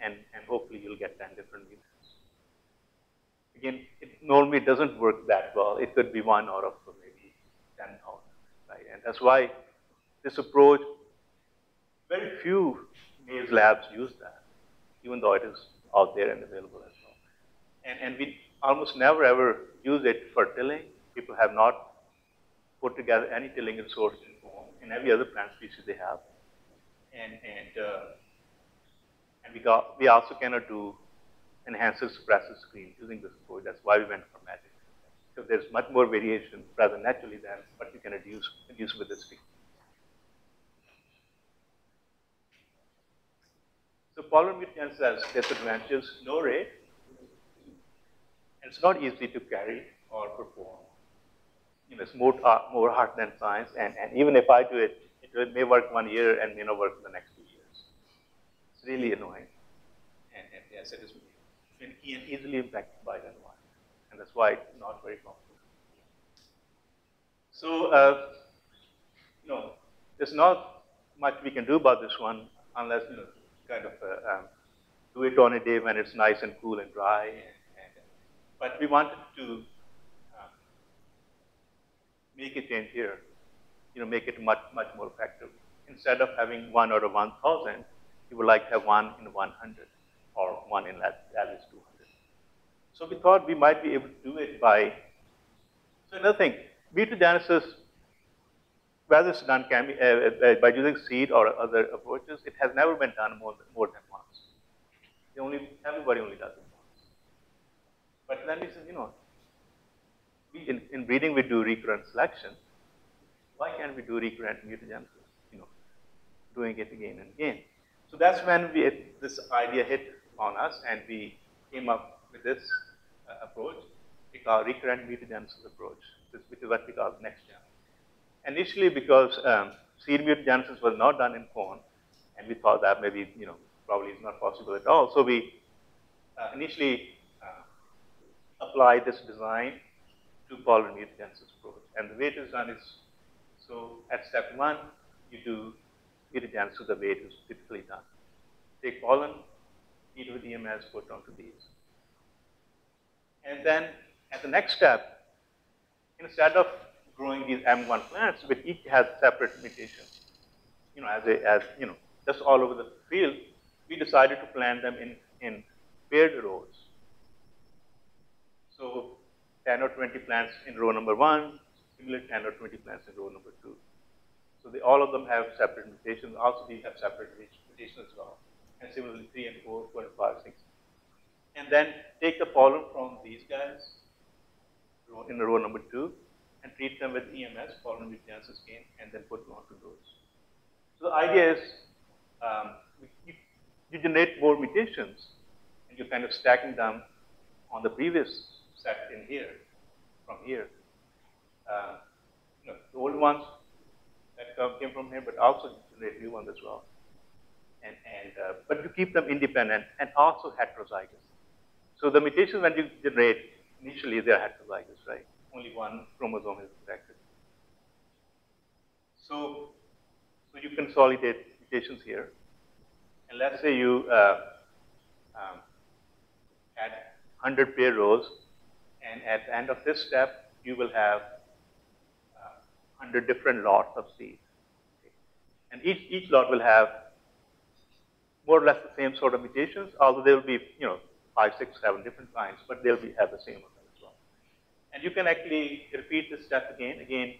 and hopefully you'll get 10 different yields. Again, it normally doesn't work that well. It could be 1 out of maybe 10,000, right? And that's why this approach, very few maize labs use that, even though it is out there and available as well. And we almost never ever use it for tilling. People have not put together any tilling resource in every other plant species they have. And we also cannot do enhancer suppressor screen using this approach. That's why we went for magic. So there's much more variation rather naturally than what you can reduce with this screen. So pollen mutagens has disadvantages, no rate, and it's not easy to carry or perform. You know, it's more art than science, and even if I do it, it may work 1 year and may not work for the next 2 years. It's really annoying, and yes, it is easily impacted by the environment, and that's why it's not very popular. So, there's not much we can do about this one unless, kind of do it on a day when it's nice and cool and dry. But we wanted to make a change here, make it much more effective. Instead of having 1 out of 1,000, you would like to have 1 in 100, or 1 in at least 200. So we thought we might be able to do it by, so another thing, mutagenesis, whether it's done by using seed or other approaches, it has never been done more than once. Everybody only does it once. But then we said, in breeding we do recurrent selection. Why can't we do recurrent mutagenesis? Doing it again and again. So that's when this idea hit on us, and we came up with this approach. We call recurrent mutagenesis approach, which is what we call NextGEM. Initially, because seed mutagenesis was not done in corn, and we thought that maybe, probably is not possible at all. So we initially applied this design to pollen mutagenesis approach. And the way it is done is, so at step 1, you do mutagenesis the way it is typically done. Take pollen, treat with EMS, put onto these. And then at the next step, instead of growing these M1 plants, which each has separate mutations, just all over the field, we decided to plant them in paired rows. So 10 or 20 plants in row number 1, similar 10 or 20 plants in row number 2. So all of them have separate mutations. Also, these have separate mutations as well. And similarly, 3 and 4, 4 and 5, 6. And then take the pollen from these guys in row number 2 and treat them with EMS, pollen mutagenesis gain, and then put them onto those. So the idea is you generate more mutations, and you're kind of stacking them on the previous set in here, from here. The old ones that came from here, but also generate new ones as well. But you keep them independent and also heterozygous. So the mutations when you generate, initially they're heterozygous, right? Only one chromosome is affected. So you consolidate mutations here. And let's say you add 100 pair rows, and at the end of this step, you will have 100 different lots of seeds. Okay. And each lot will have more or less the same sort of mutations, although there will be 5, 6, 7 different kinds, but they'll have the same of them as well. And you can actually repeat this step again,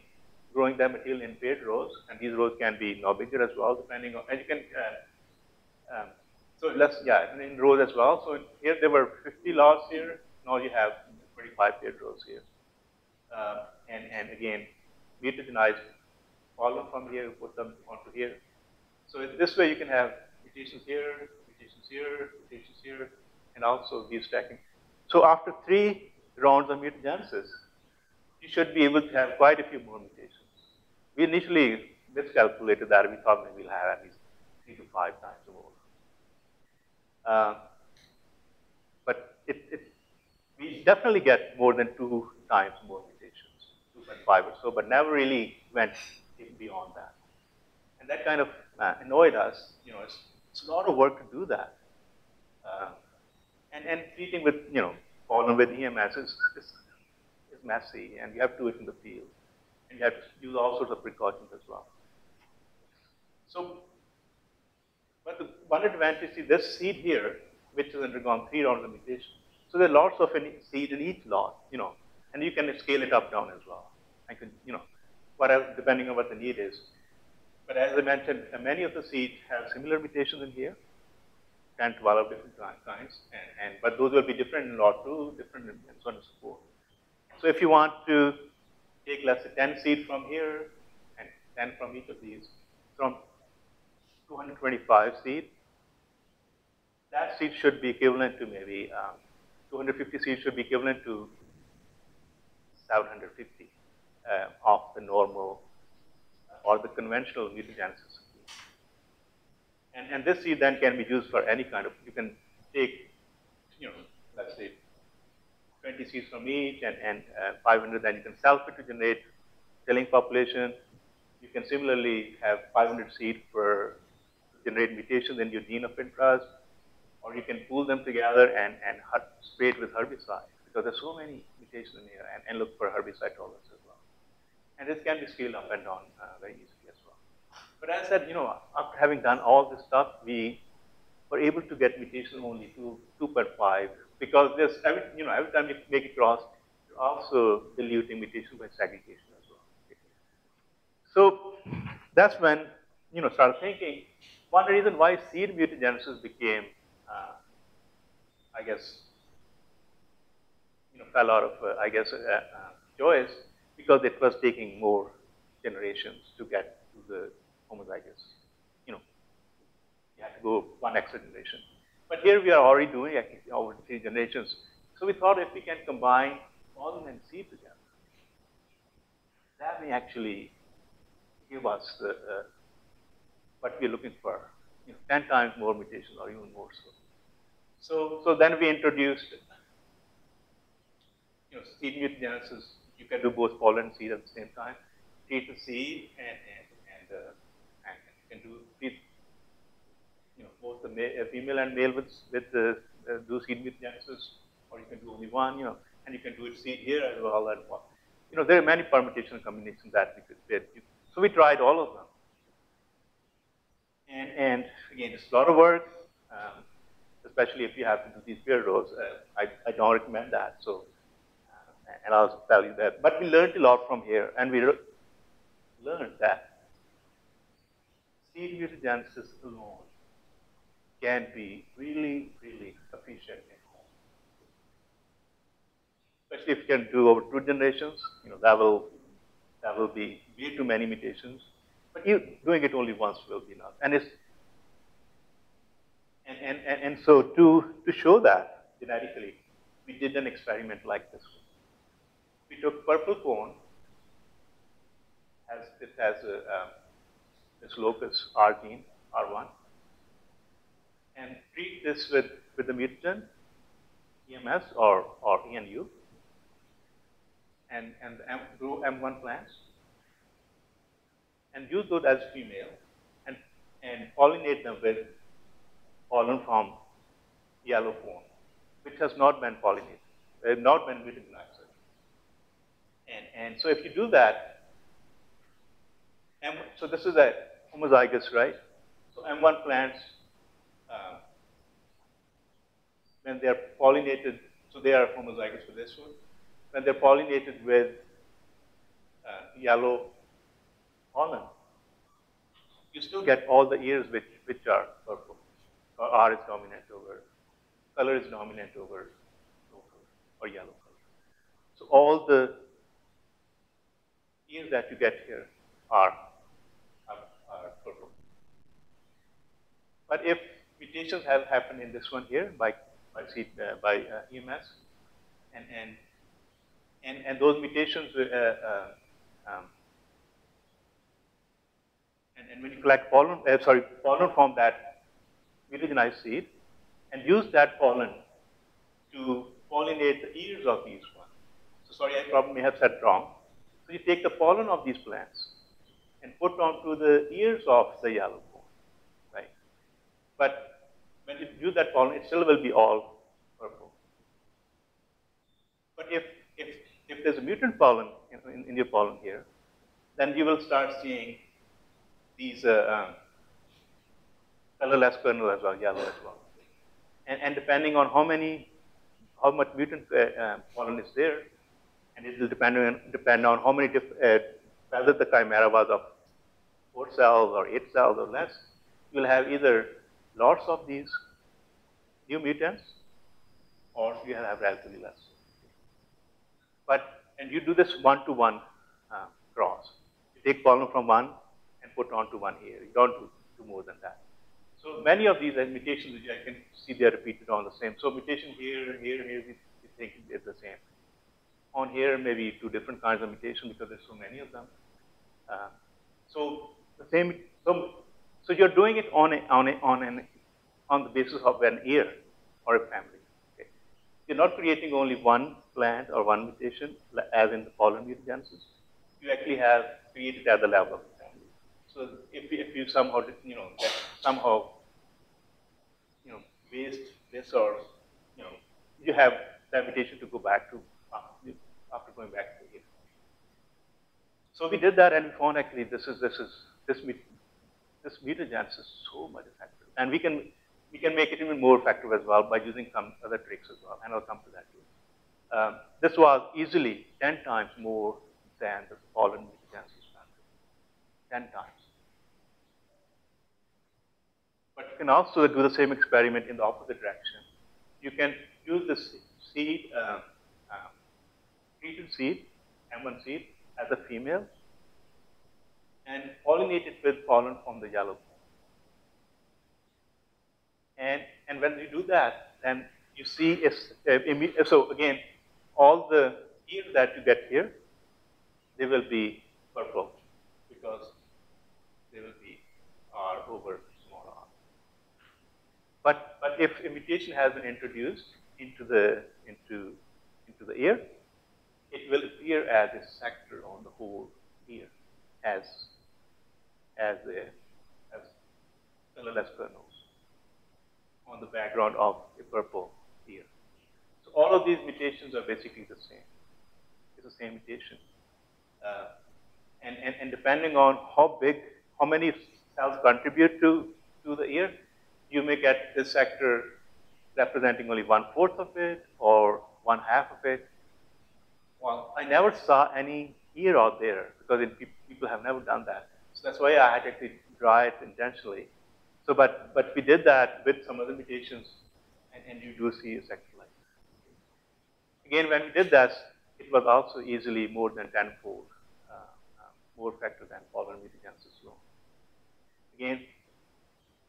growing the material in paired rows, and these rows can be no bigger as well, depending on, and you can, in rows as well. So here there were 50 lots here, now you have 25 paired rows here. And again, mutagenized pollen from here, put them onto here. So this way you can have mutations here, mutations here, mutations here, and also these stacking. So after 3 rounds of mutagenesis, you should be able to have quite a few more mutations. We initially miscalculated that. We thought maybe we'll have at least 3 to 5 times more. But we definitely get more than 2 times more mutations, 2.5 or so, but never really went beyond that. And that kind of annoyed us. You know, it's a lot of work to do that. And treating with, pollen with EMS is messy, and you have to do it in the field. And you have to use all sorts of precautions as well. So, but the one advantage is this seed here, which has undergone 3 rounds of mutation. So there are lots of seed in each lot, and you can scale it up, down as well. I can, whatever, depending on what the need is. But as I mentioned, many of the seeds have similar mutations in here, 10, 12 different kinds, but those will be different in lot 2, different in so on and so forth. So if you want to take, let's say, 10 seed from here and 10 from each of these, from 225 seed, that seed should be equivalent to maybe 250 seeds should be equivalent to 750 of the normal or the conventional mutagenesis. And this seed then can be used for any kind of, you can take, let's say 20 seeds from each and 500, then you can self-it to generate tilling population. You can similarly have 500 seeds per generate mutations in your gene of interest, or you can pool them together and spray it with herbicide, because there's so many mutations in here, and look for herbicide tolerance as well. And this can be scaled up and down very easily as well. But as I said, after having done all this stuff, we were able to get mutations only 2.5, because there's every time you make it cross, you're also diluting mutation by segregation as well. So that's when started thinking. One reason why seed mutagenesis became, I guess, fell out of, choice, because it was taking more generations to get to the homozygous. You had to go 1 extra generation. But here we are already doing over 3 generations. So we thought if we can combine pollen and seed together, that may actually give us what we're looking for, 10 times more mutations or even more so. So then we introduced, seed mutagenesis. You can do both pollen and seed at the same time. Treat the seed and you can do both the female and male with do seed mutagenesis, or you can do only one, and you can do it seed here as well. And there are many permutation combinations that we could fit. So we tried all of them. And again, it's a lot of work, especially if you have to do these pair rows. I don't recommend that. So, and I'll tell you that. But we learned a lot from here, and we learned that seed mutagenesis alone can be really, really efficient in home. Especially if you can do over 2 generations, that will be way too many mutations. But doing it only once will be enough. And so to show that genetically, we did an experiment like this. We took purple cone, it has this locus R gene, R1, and treat this with the mutagen, EMS or ENU, and grow M1 plants, and use those as female, and pollinate them with pollen from yellow cone, which has not been pollinated, not been mutagenized. And so if you do that, so this is a homozygous, right? So M1 plants, when they are pollinated, so they are homozygous for this one. When they're pollinated with yellow pollen, you still get all the ears which are purple, or R is dominant over, color is dominant over or yellow color. So all the ears that you get here are But if mutations have happened in this one here by EMS, and those mutations, and when you collect pollen, pollen from that mutagenized seed, and use that pollen to pollinate the ears of these ones. So sorry, I probably may have said wrong. So you take the pollen of these plants and put onto the ears of the yellow corn, right? But when you use that pollen, it still will be all purple. But if there's a mutant pollen in your pollen here, then you will start seeing these colorless kernel as well, yellow as well. And depending on how much mutant pollen is there, and it will depend on how many whether the chimera was of 4 cells or 8 cells or less, you will have either lots of these new mutants, or you have relatively less. And you do this one-to-one cross. You take pollen from one and put onto one here. You don't do more than that. So many of these mutations, which I can see they are repeated on the same. So mutation here, we think it's the same. On here, maybe 2 different kinds of mutation because there's so many of them. So the same. So you're doing it on the basis of an ear or a family. Okay. You're not creating only one plant or one mutation, as in the pollen mutagenesis. You actually have created at the level of the family. So if you somehow waste this, or you have that mutation to go back to after going back to it. So we did that, and we found actually this mutagenesis is so much effective, and we can make it even more effective as well by using some other tricks as well, and I'll come to that too. This was easily 10 times more than the pollen mutagenesis method. 10 times. But you can also do the same experiment in the opposite direction. You can use this seed, treated seed, M1 seed, as a female, and pollinate it with pollen from the yellow corn. And when you do that, then you see so again, all the ears that you get here, they will be purple because they will be R over small r. But if a mutation has been introduced into the ear, it will appear as a sector on the whole ear, as colorless kernels on the background of a purple ear. So all of these mutations are basically the same. It's the same mutation. And depending on how many cells contribute to the ear, you may get this sector representing only 1/4 of it or 1/2 of it. Well, I never saw any ear out there because people have never done that. So that's why I had to actually draw it intentionally. So, but we did that with some other mutations, and you do see a sector like that. Again, when we did that, it was also easily more than 10-fold more effective than pollen mutagenesis alone. Again,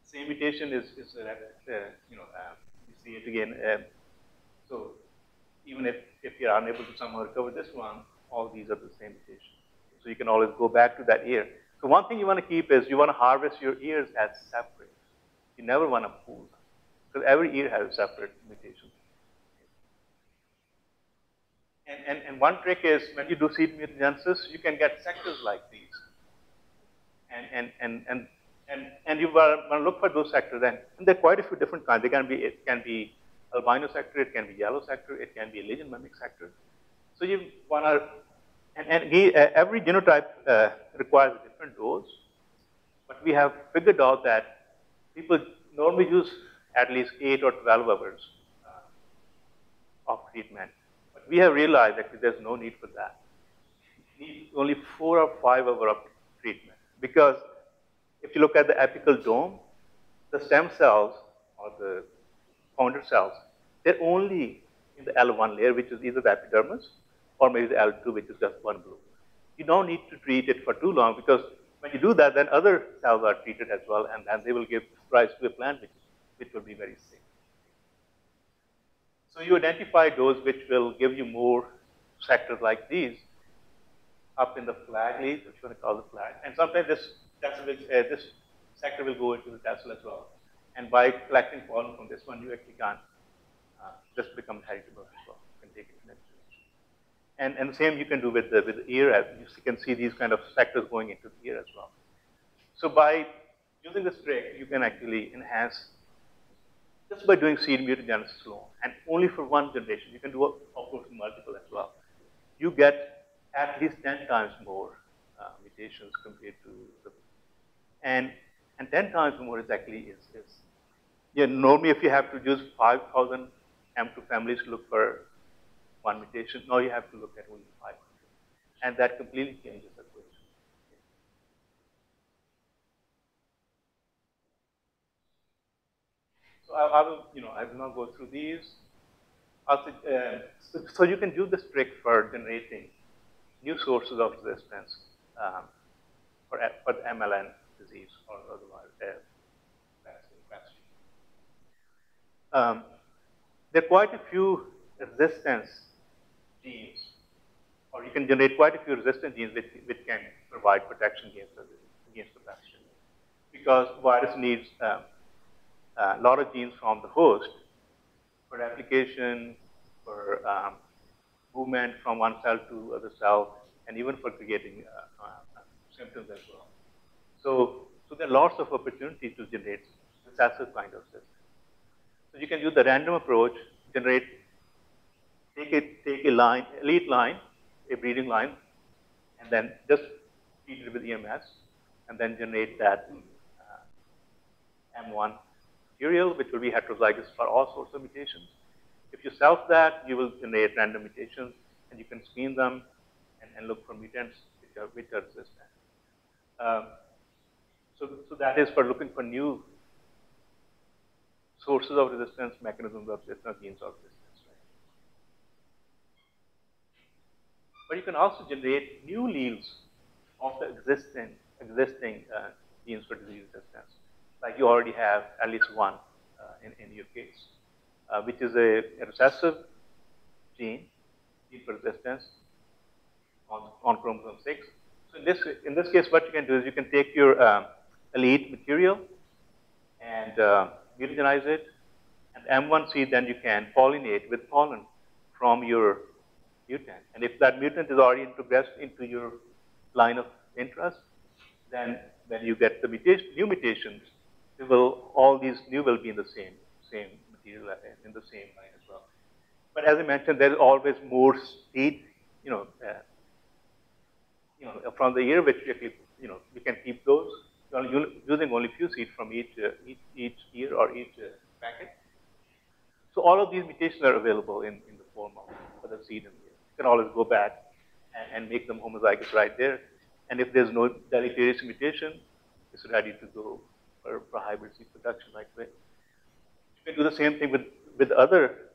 same mutation is you see it again. So even if you're unable to somehow recover this one, all these are the same mutation. So you can always go back to that ear. So one thing you want to keep is you want to harvest your ears as separate. You never want to pool them because every ear has a separate mutation. And one trick is when you do seed mutagenesis, you can get sectors like these. And you want to look for those sectors, and there are quite a few different kinds. It can be albino sector, it can be yellow sector, it can be a lesion mimic sector. So you want to, every genotype requires a different dose, but we have figured out that people normally use at least 8 or 12 hours of treatment. But we have realized that there's no need for that. You need only 4 or 5 hours of treatment, because if you look at the apical dome, the stem cells or the founder cells, they're only in the L1 layer, which is either the epidermis or maybe the L2, which is just one blue. You don't need to treat it for too long, because when you do that, then other cells are treated as well, and then they will give rise to a plant which will be very sick. So you identify those which will give you more sectors like these up in the flag leaf, which you want to call the flag. And sometimes this sector will go into the tassel as well. And by collecting pollen from this one, you actually can just become heritable as well. You can take it to the next direction. And the same you can do with the ear. As you can see these kind of sectors going into the ear as well. So by using this trick, you can actually enhance just by doing seed mutagenesis alone, and only for one generation. You can do, of course, multiple as well. You get at least 10 times more mutations compared to the, and 10 times more is yeah, normally if you have to use 5,000 M2 families to look for one mutation, now you have to look at only 500. And that completely changes the equation. So I will not go through these. So you can do this trick for generating new sources of resistance for the MLN disease or otherwise. There are quite a few resistance genes, or you can generate quite a few resistant genes which can provide protection against the pathogen. Because virus needs a lot of genes from the host for replication, for movement from one cell to other cell, and even for creating symptoms as well. So there are lots of opportunities to generate recessive kind of system. So you can use the random approach, take a line, elite line, a breeding line, and then just feed it with EMS, and then generate that M1 material, which will be heterozygous for all sorts of mutations. If you self that, you will generate random mutations, and you can screen them and look for mutants which are resistant. So that is for looking for new sources of resistance, mechanisms of resistance, genes of resistance. Right? But you can also generate new alleles of the existing genes for disease resistance. Like you already have at least one in your case, which is a recessive gene for resistance on chromosome 6. So in this case, what you can do is you can take your elite material and mutagenize it, and M1 seed then you can pollinate with pollen from your mutant. And if that mutant is already progressed into your line of interest, then when you get the new mutations, all these new will be in the same material in the same line as well. But as I mentioned, there is always more seed, from the year which actually, you can keep those. Using only few seeds from each year or each packet. So all of these mutations are available in the form of the seed in the year. You can always go back and make them homozygous right there. And if there's no deleterious mutation, it's ready to go for hybrid seed production right away. You can do the same thing with other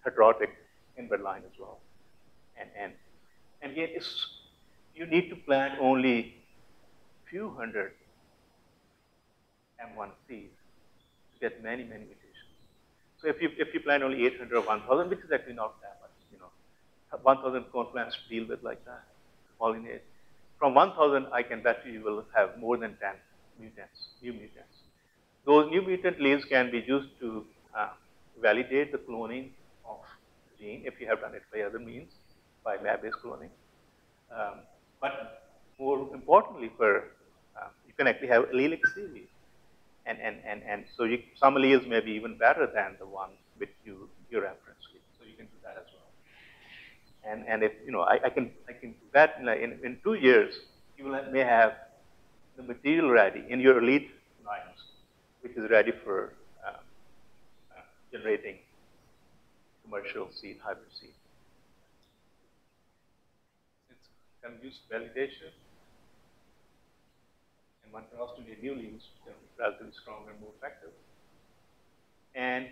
heterotic inbred line as well. And again, you need to plant only few hundred M1 seeds to get many mutations. So if you plant only 800 or 1,000, which is actually not that much, 1,000 cone plants to deal with like that, pollinate. From 1,000, I can bet you will have more than 10 new mutants. Those new mutant alleles can be used to validate the cloning of the gene if you have done it by other means, by lab-based cloning. But more importantly, you can actually have allelic series. And so some alleles may be even better than the ones which you reference with. So you can do that as well. And if I can do that in 2 years, you may have the material ready in your elite lines, which is ready for generating commercial seed, hybrid seed. It's can use validation. And one can also need new leaves that are relatively stronger and more effective. And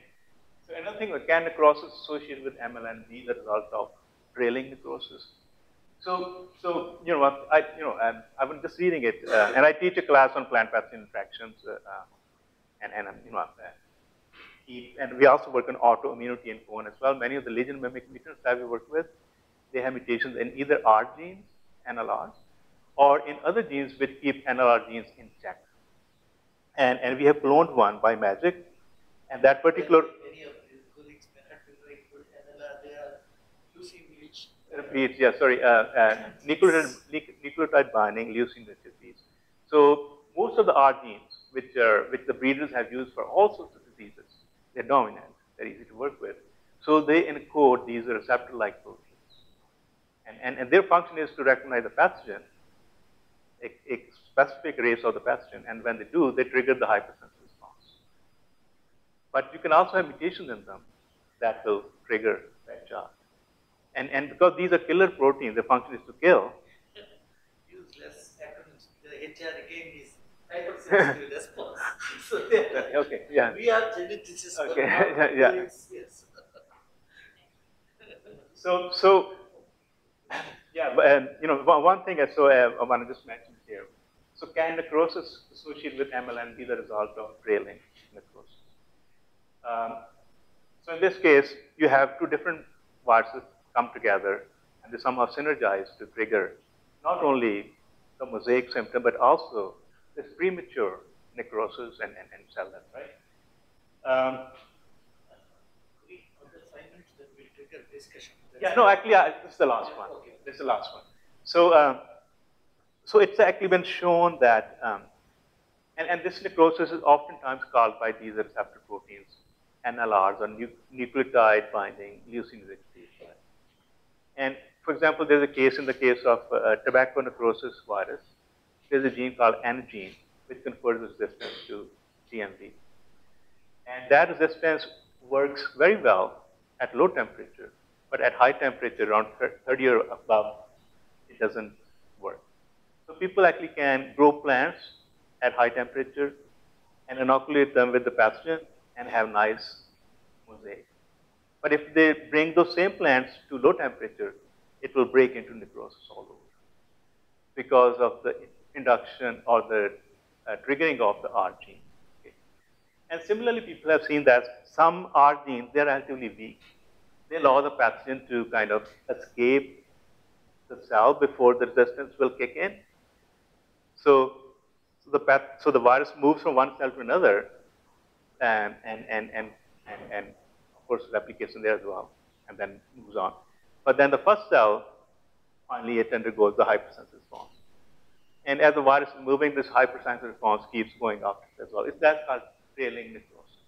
so another thing, can necrosis associated with MLN be the result of trailing necrosis? So I've been just reading it, and I teach a class on plant pathogen interactions, and we also work on autoimmunity in Pollen as well. Many of the lesion mimic mutants that we work with, they have mutations in either R genes, NLRs, or in other genes which keep NLR genes in check. And we have cloned one by magic, and that particular Many of these colleagues may not be very good NLR, they are leucine rich. repeats, yeah, sorry, nucleotide binding leucine rich repeats. So most of the R genes, which the breeders have used for all sorts of diseases, they're dominant, they're easy to work with. So they encode these receptor-like proteins. And their function is to recognize the pathogen, a specific race of the pathogen, and when they do, they trigger the hypersensitive response. But you can also have mutations in them that will trigger that charge. And because these are killer proteins, the function is to kill. Use less acronyms. The HR again is hypersensitive response. So Okay, yeah. we are geneticists. Okay, but yeah. Yes. So yeah, but, one thing I want to just mention here. So can necrosis associated with MLN be the result of trailing necrosis? So in this case, you have two different viruses come together, and they somehow synergize to trigger not only the mosaic symptom, but also this premature necrosis and cell death, right? Discussion. Yeah, no, actually, this is the last one. Okay. This is the last one. So it's actually been shown that, and this necrosis is oftentimes caused by these receptor proteins, NLRs, or nucleotide binding leucine rich proteins. And for example, there's a case in the case of tobacco necrosis virus. There's a gene called N gene, which confers resistance to TMV. And that resistance works very well at low temperature, but at high temperature, around 30 or above, it doesn't work. So people actually can grow plants at high temperature and inoculate them with the pathogen and have nice mosaic. But if they bring those same plants to low temperature, it will break into necrosis all over because of the induction or the triggering of the R gene. Okay. And similarly, people have seen that some R genes, they're relatively weak. They allow the pathogen to kind of escape the cell before the resistance will kick in. So the virus moves from one cell to another, and of course replication there as well, and then moves on. But then the first cell, finally it undergoes the hypersensitive response. And as the virus is moving, this hypersensitive response keeps going up as well. That's called trailing necrosis.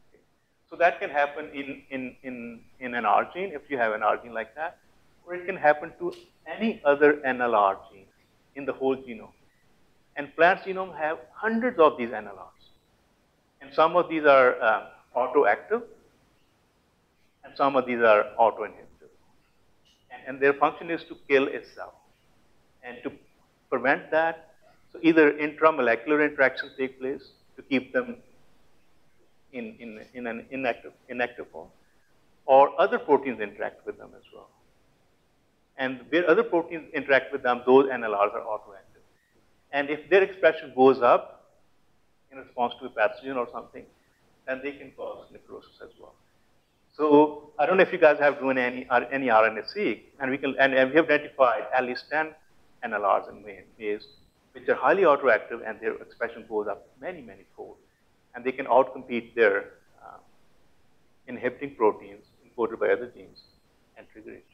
Okay. So that can happen in an R gene, if you have an R gene like that, or it can happen to any other NLR gene in the whole genome. And plant genome have hundreds of these NLRs. And some of these are autoactive, and some of these are autoinhibitive. And their function is to kill a cell. And to prevent that, so either intramolecular interactions take place to keep them in an inactive form, or other proteins interact with them as well. And where other proteins interact with them, those NLRs are autoactive. And if their expression goes up in response to a pathogen or something, then they can cause necrosis as well. So I don't know if you guys have done any RNA-seq, and we have identified at least 10 NLRs in maize, which are highly autoactive, and their expression goes up many, many fold. And they can outcompete their inhibiting proteins encoded by other genes and trigger it.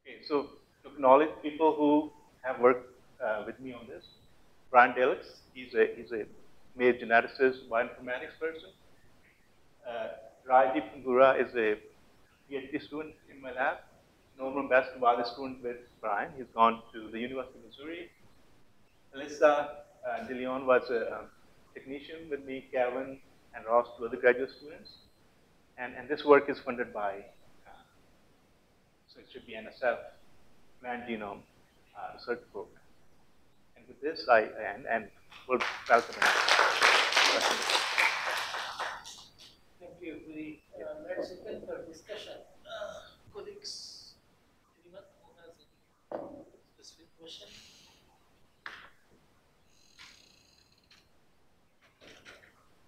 Okay, so to acknowledge people who have worked with me on this, Brian Delix, he's a maize geneticist, bioinformatics person. Rajdeep Pangura is a PhD student in my lab. Norman Best was a student with Brian. He's gone to the University of Missouri. Alyssa De Leon was a technician with me, Kevin and Ross, two other graduate students. And this work is funded by, so it should be NSF, Plant Genome Research Program. And with this, I end and will welcome questions. Thank you. Let's open for discussion. Colleagues, anyone who has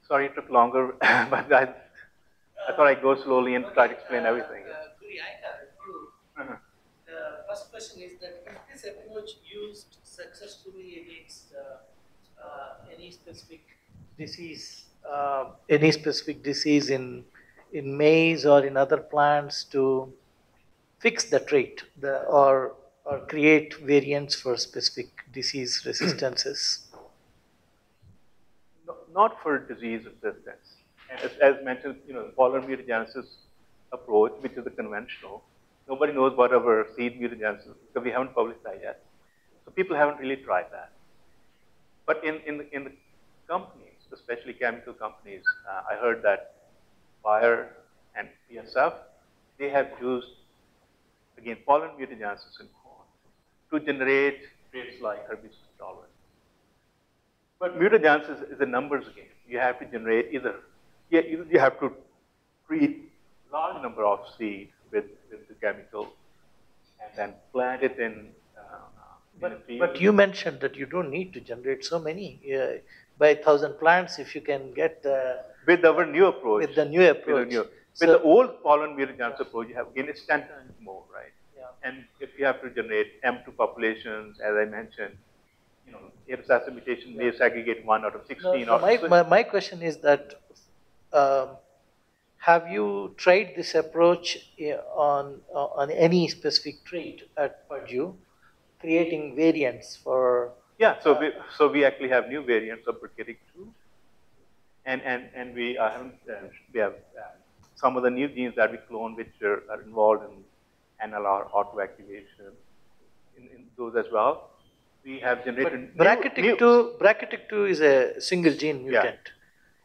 Sorry it took longer, but I thought I'd go slowly and try to explain everything. Guri, I have a few. The first question is that is this approach used successfully against any specific disease? Any specific disease in maize or in other plants to fix the trait, or create variants for specific disease resistances? Not for disease resistance. And as mentioned, the pollen mutagenesis approach, which is the conventional, nobody knows what our seed mutagenesis is, because we haven't published that yet. So people haven't really tried that. But in the companies, especially chemical companies, I heard that Bayer and BASF, they have used, again, pollen mutagenesis in corn to generate traits like herbicide tolerance. But mutagenesis is a numbers game. You have to generate either you have to treat large number of seed with the chemical and then plant it in a field. But you mentioned that you don't need to generate so many. By 1,000 plants, if you can get with our new approach. With the new approach. With the old pollen mutagenesis approach, you have again it's 10 times more, right? Yeah. And if you have to generate M2 populations, as I mentioned, recessive mutation may segregate 1 out of 16. No, my question is that have you tried this approach on any specific trait at Purdue, creating variants for? Yeah, so we actually have new variants of Burkitic 2, and we have some of the new genes that we clone which are involved in NLR autoactivation in those as well. We have generated Brachytic 2 is a single gene mutant. Yeah.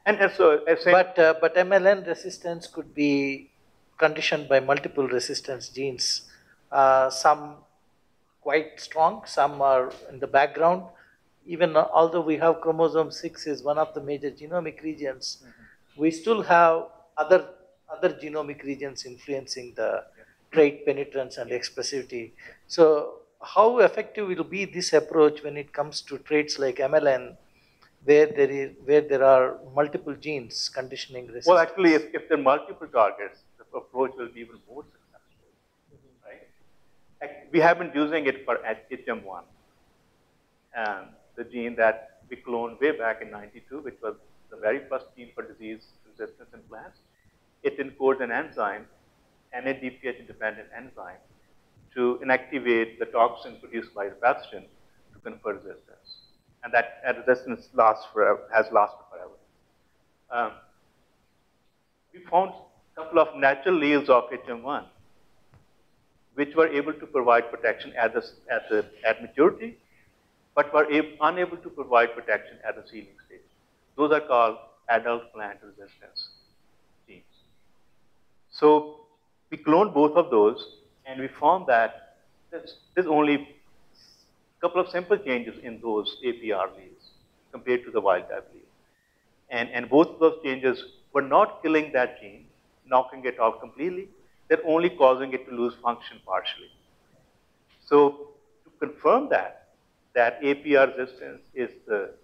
And so, but MLN resistance could be conditioned by multiple resistance genes. Some quite strong, some are in the background. Even although we have chromosome 6 is one of the major genomic regions, we still have other genomic regions influencing the trait penetrance and expressivity. So how effective will be this approach when it comes to traits like MLN, where there are multiple genes conditioning resistance? Well, actually, if there are multiple targets, the approach will be even more successful, right? We have been using it for HM1, the gene that we cloned way back in '92, which was the very first gene for disease resistance in plants. It encodes an enzyme, NADPH-dependent enzyme, to inactivate the toxin produced by the pathogen to confer resistance. And that resistance has lasted forever. We found a couple of natural alleles of HM1 which were able to provide protection at maturity, but were unable to provide protection at the seedling stage. Those are called adult plant resistance genes. So we cloned both of those, and we found that there's only a couple of simple changes in those APR alleles compared to the wild type allele. And both of those changes were not killing that gene, knocking it off completely. They're only causing it to lose function partially. So to confirm that APR resistance is the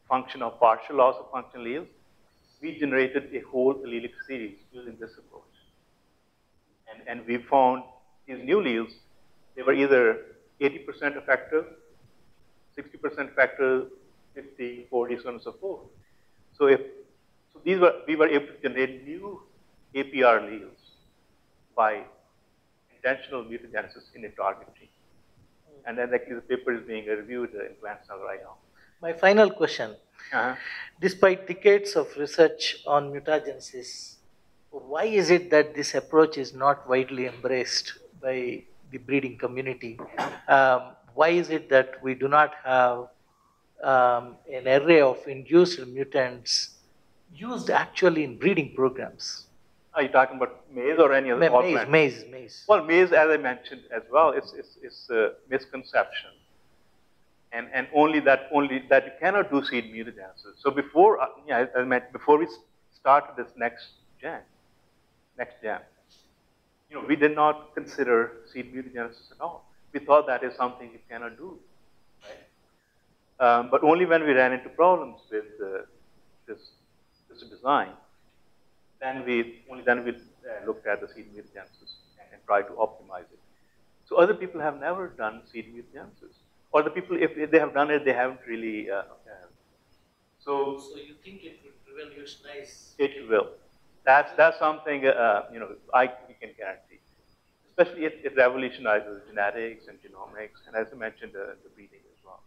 function of partial loss of functional alleles, we generated a whole allelic series using this approach. And we found these new alleles, they were either 80% effective, 60% effective, 50, 40, so on and so forth. So we were able to generate new APR alleles by intentional mutagenesis in a target gene. And then actually the paper is being reviewed in Plant Cell right now. My final question. Despite decades of research on mutagenesis, why is it that this approach is not widely embraced by the breeding community? Why is it that we do not have an array of induced mutants used actually in breeding programs? Are you talking about maize or any other plant? Maize. Well, maize, as I mentioned as well, it's a misconception. And only that you cannot do seed mutagenesis. So before, as I mentioned, before we started this NextGEM, we did not consider seed mutagenesis at all. We thought that is something you cannot do, right? But only when we ran into problems with this this design, then we looked at the seed mutagenesis and tried to optimize it. So other people have never done seed mutagenesis, or the people, if they have done it, they haven't really. So you think it would revolutionize? It will. That's something we can guarantee. Especially it revolutionizes genetics and genomics, and as I mentioned, the breeding as well.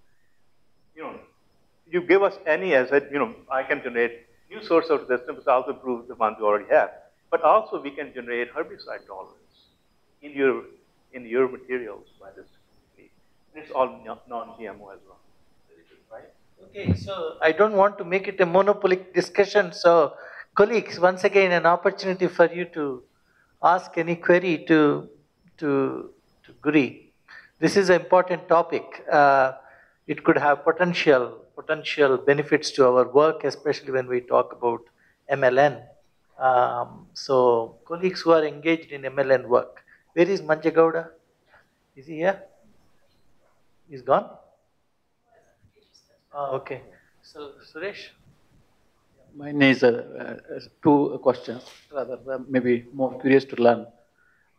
You give us any asset, I can generate new source of resistance, but also improve the ones you already have. But also we can generate herbicide tolerance in your materials by this technique. And it's all non-GMO as well. Right? Okay, so I don't want to make it a monopolic discussion. So, colleagues, once again, an opportunity for you to ask any query to Guri. This is an important topic. It could have potential benefits to our work, especially when we talk about MLN. So, colleagues who are engaged in MLN work, where is Manjagowda? Is he here? He's gone? Oh, okay. So, Suresh? Mine is two questions, rather maybe more curious to learn.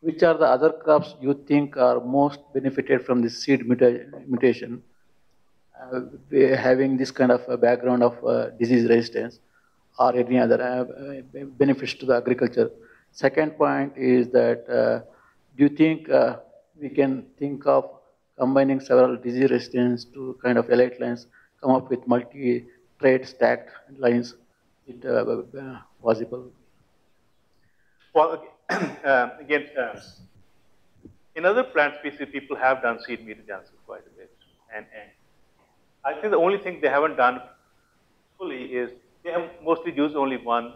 Which are the other crops you think are most benefited from this seed mutation, having this kind of a background of disease resistance or any other benefits to the agriculture? Second point is that do you think we can think of combining several disease resistance to kind of elite lines, come up with multi-trait stacked lines? Is it possible? Well, again, in other plant species, people have done seed mutagenesis quite a bit. And I think the only thing they haven't done fully is they have mostly used only one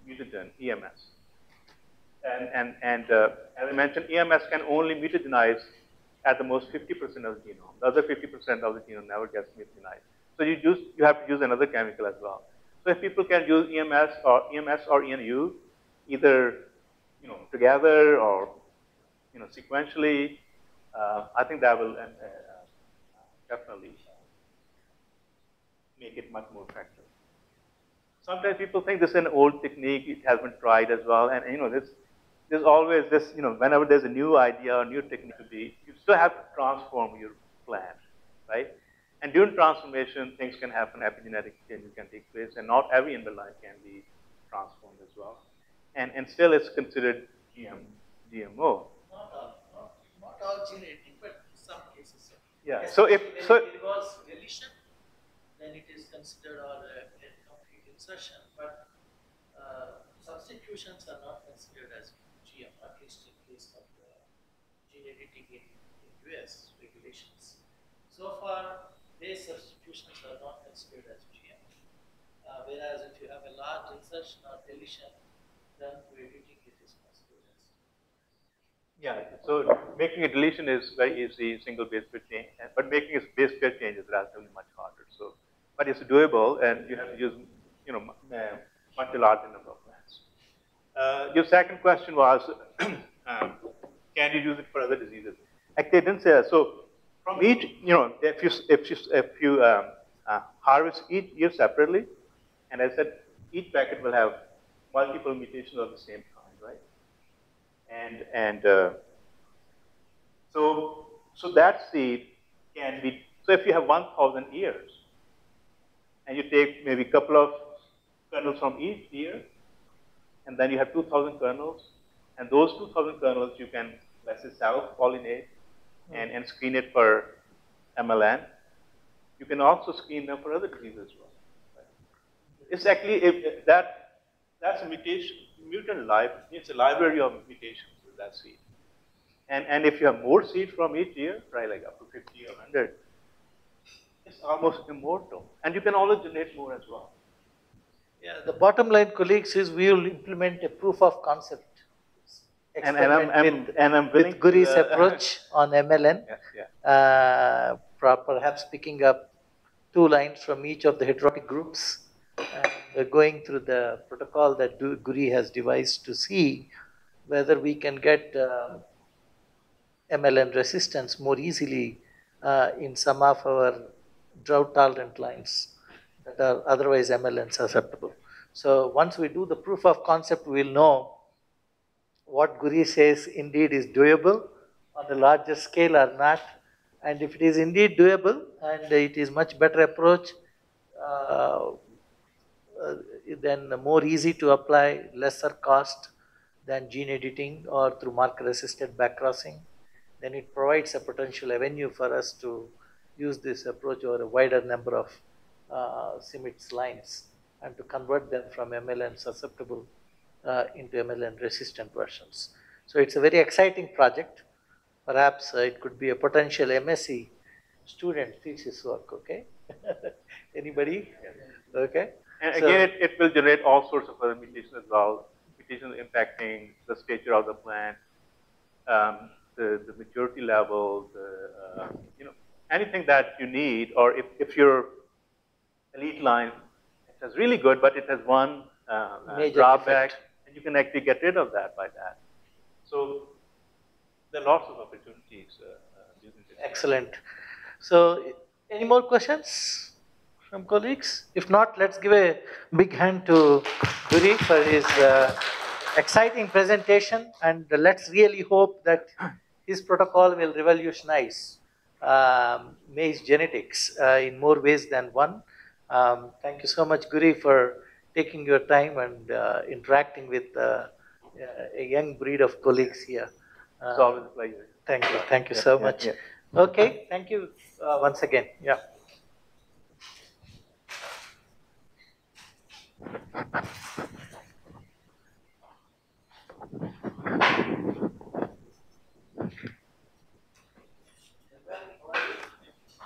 mutagen, EMS. And as I mentioned, EMS can only mutagenize at the most 50% of the genome. The other 50% of the genome never gets mutagenized. So you have to use another chemical as well. So if people can use EMS or ENU, either together or sequentially, I think that will definitely make it much more effective. Sometimes people think this is an old technique; it has been tried as well, and there's always this. Whenever there's a new idea or new technique to be, you still have to transform your plant, right? And during transformation, things can happen, epigenetic changes can take place, and not every line can be transformed as well. And still it's considered GMO. Not all genetic, but in some cases. Yeah. Yes, So if it was deletion, then it is considered a complete insertion. But substitutions are not considered as GM, at least in case of gene editing in US regulations. So far, base substitutions are not considered as GM. Whereas if you have a large insertion or deletion done through editing, it is considered as. Yeah, so making a deletion is very easy, single base pair change, but making a base pair change is relatively much harder. So, but it's doable, and you have to use, much larger number of plants. Your second question was, can you use it for other diseases? Actually, I didn't say that. So, from each, if you harvest each year separately, and I said each packet will have multiple mutations of the same kind, right? So that seed can be, so if you have 1,000 ears, and you take maybe a couple of kernels from each ear, and then you have 2,000 kernels, and those 2,000 kernels you can, let's say, self-pollinate and screen it for MLN. You can also screen them for other diseases as well. Right? It's actually, that's a mutant library. It's a library of mutations with that seed. And if you have more seed from each year, right, like up to 50 or 100, it's almost immortal. And you can always generate more as well. Yeah, the bottom line, colleagues, is we will implement a proof of concept. And I'm willing with Guri's approach on MLN, perhaps picking up 2 lines from each of the heterotic groups, and going through the protocol that Guri has devised to see whether we can get MLN resistance more easily in some of our drought-tolerant lines that are otherwise MLN susceptible. So once we do the proof of concept, we'll know what Guri says indeed is doable on the larger scale or not. And if it is indeed doable and it is much better approach, uh, then more easy to apply, lesser cost than gene editing or through marker assisted backcrossing, then it provides a potential avenue for us to use this approach over a wider number of CIMITS lines and to convert them from MLN susceptible into MLN resistant versions. So it's a very exciting project. Perhaps it could be a potential MSc student thesis work, okay? Anybody? Okay. And again, it will generate all sorts of other mutations as well. Mutations impacting the stature of the plant, the maturity level, anything that you need, or if your elite line is really good, but it has one drawback, and you can actually get rid of that by that. So there are lots of opportunities using this. Excellent. So, any more questions from colleagues? If not, let's give a big hand to Guri for his exciting presentation, and let's really hope that his protocol will revolutionize maize genetics in more ways than one. Thank you so much, Guri, for taking your time and interacting with a young breed of colleagues here. It's always a pleasure. Thank you so much. Yeah. Okay, thank you once again. Yeah.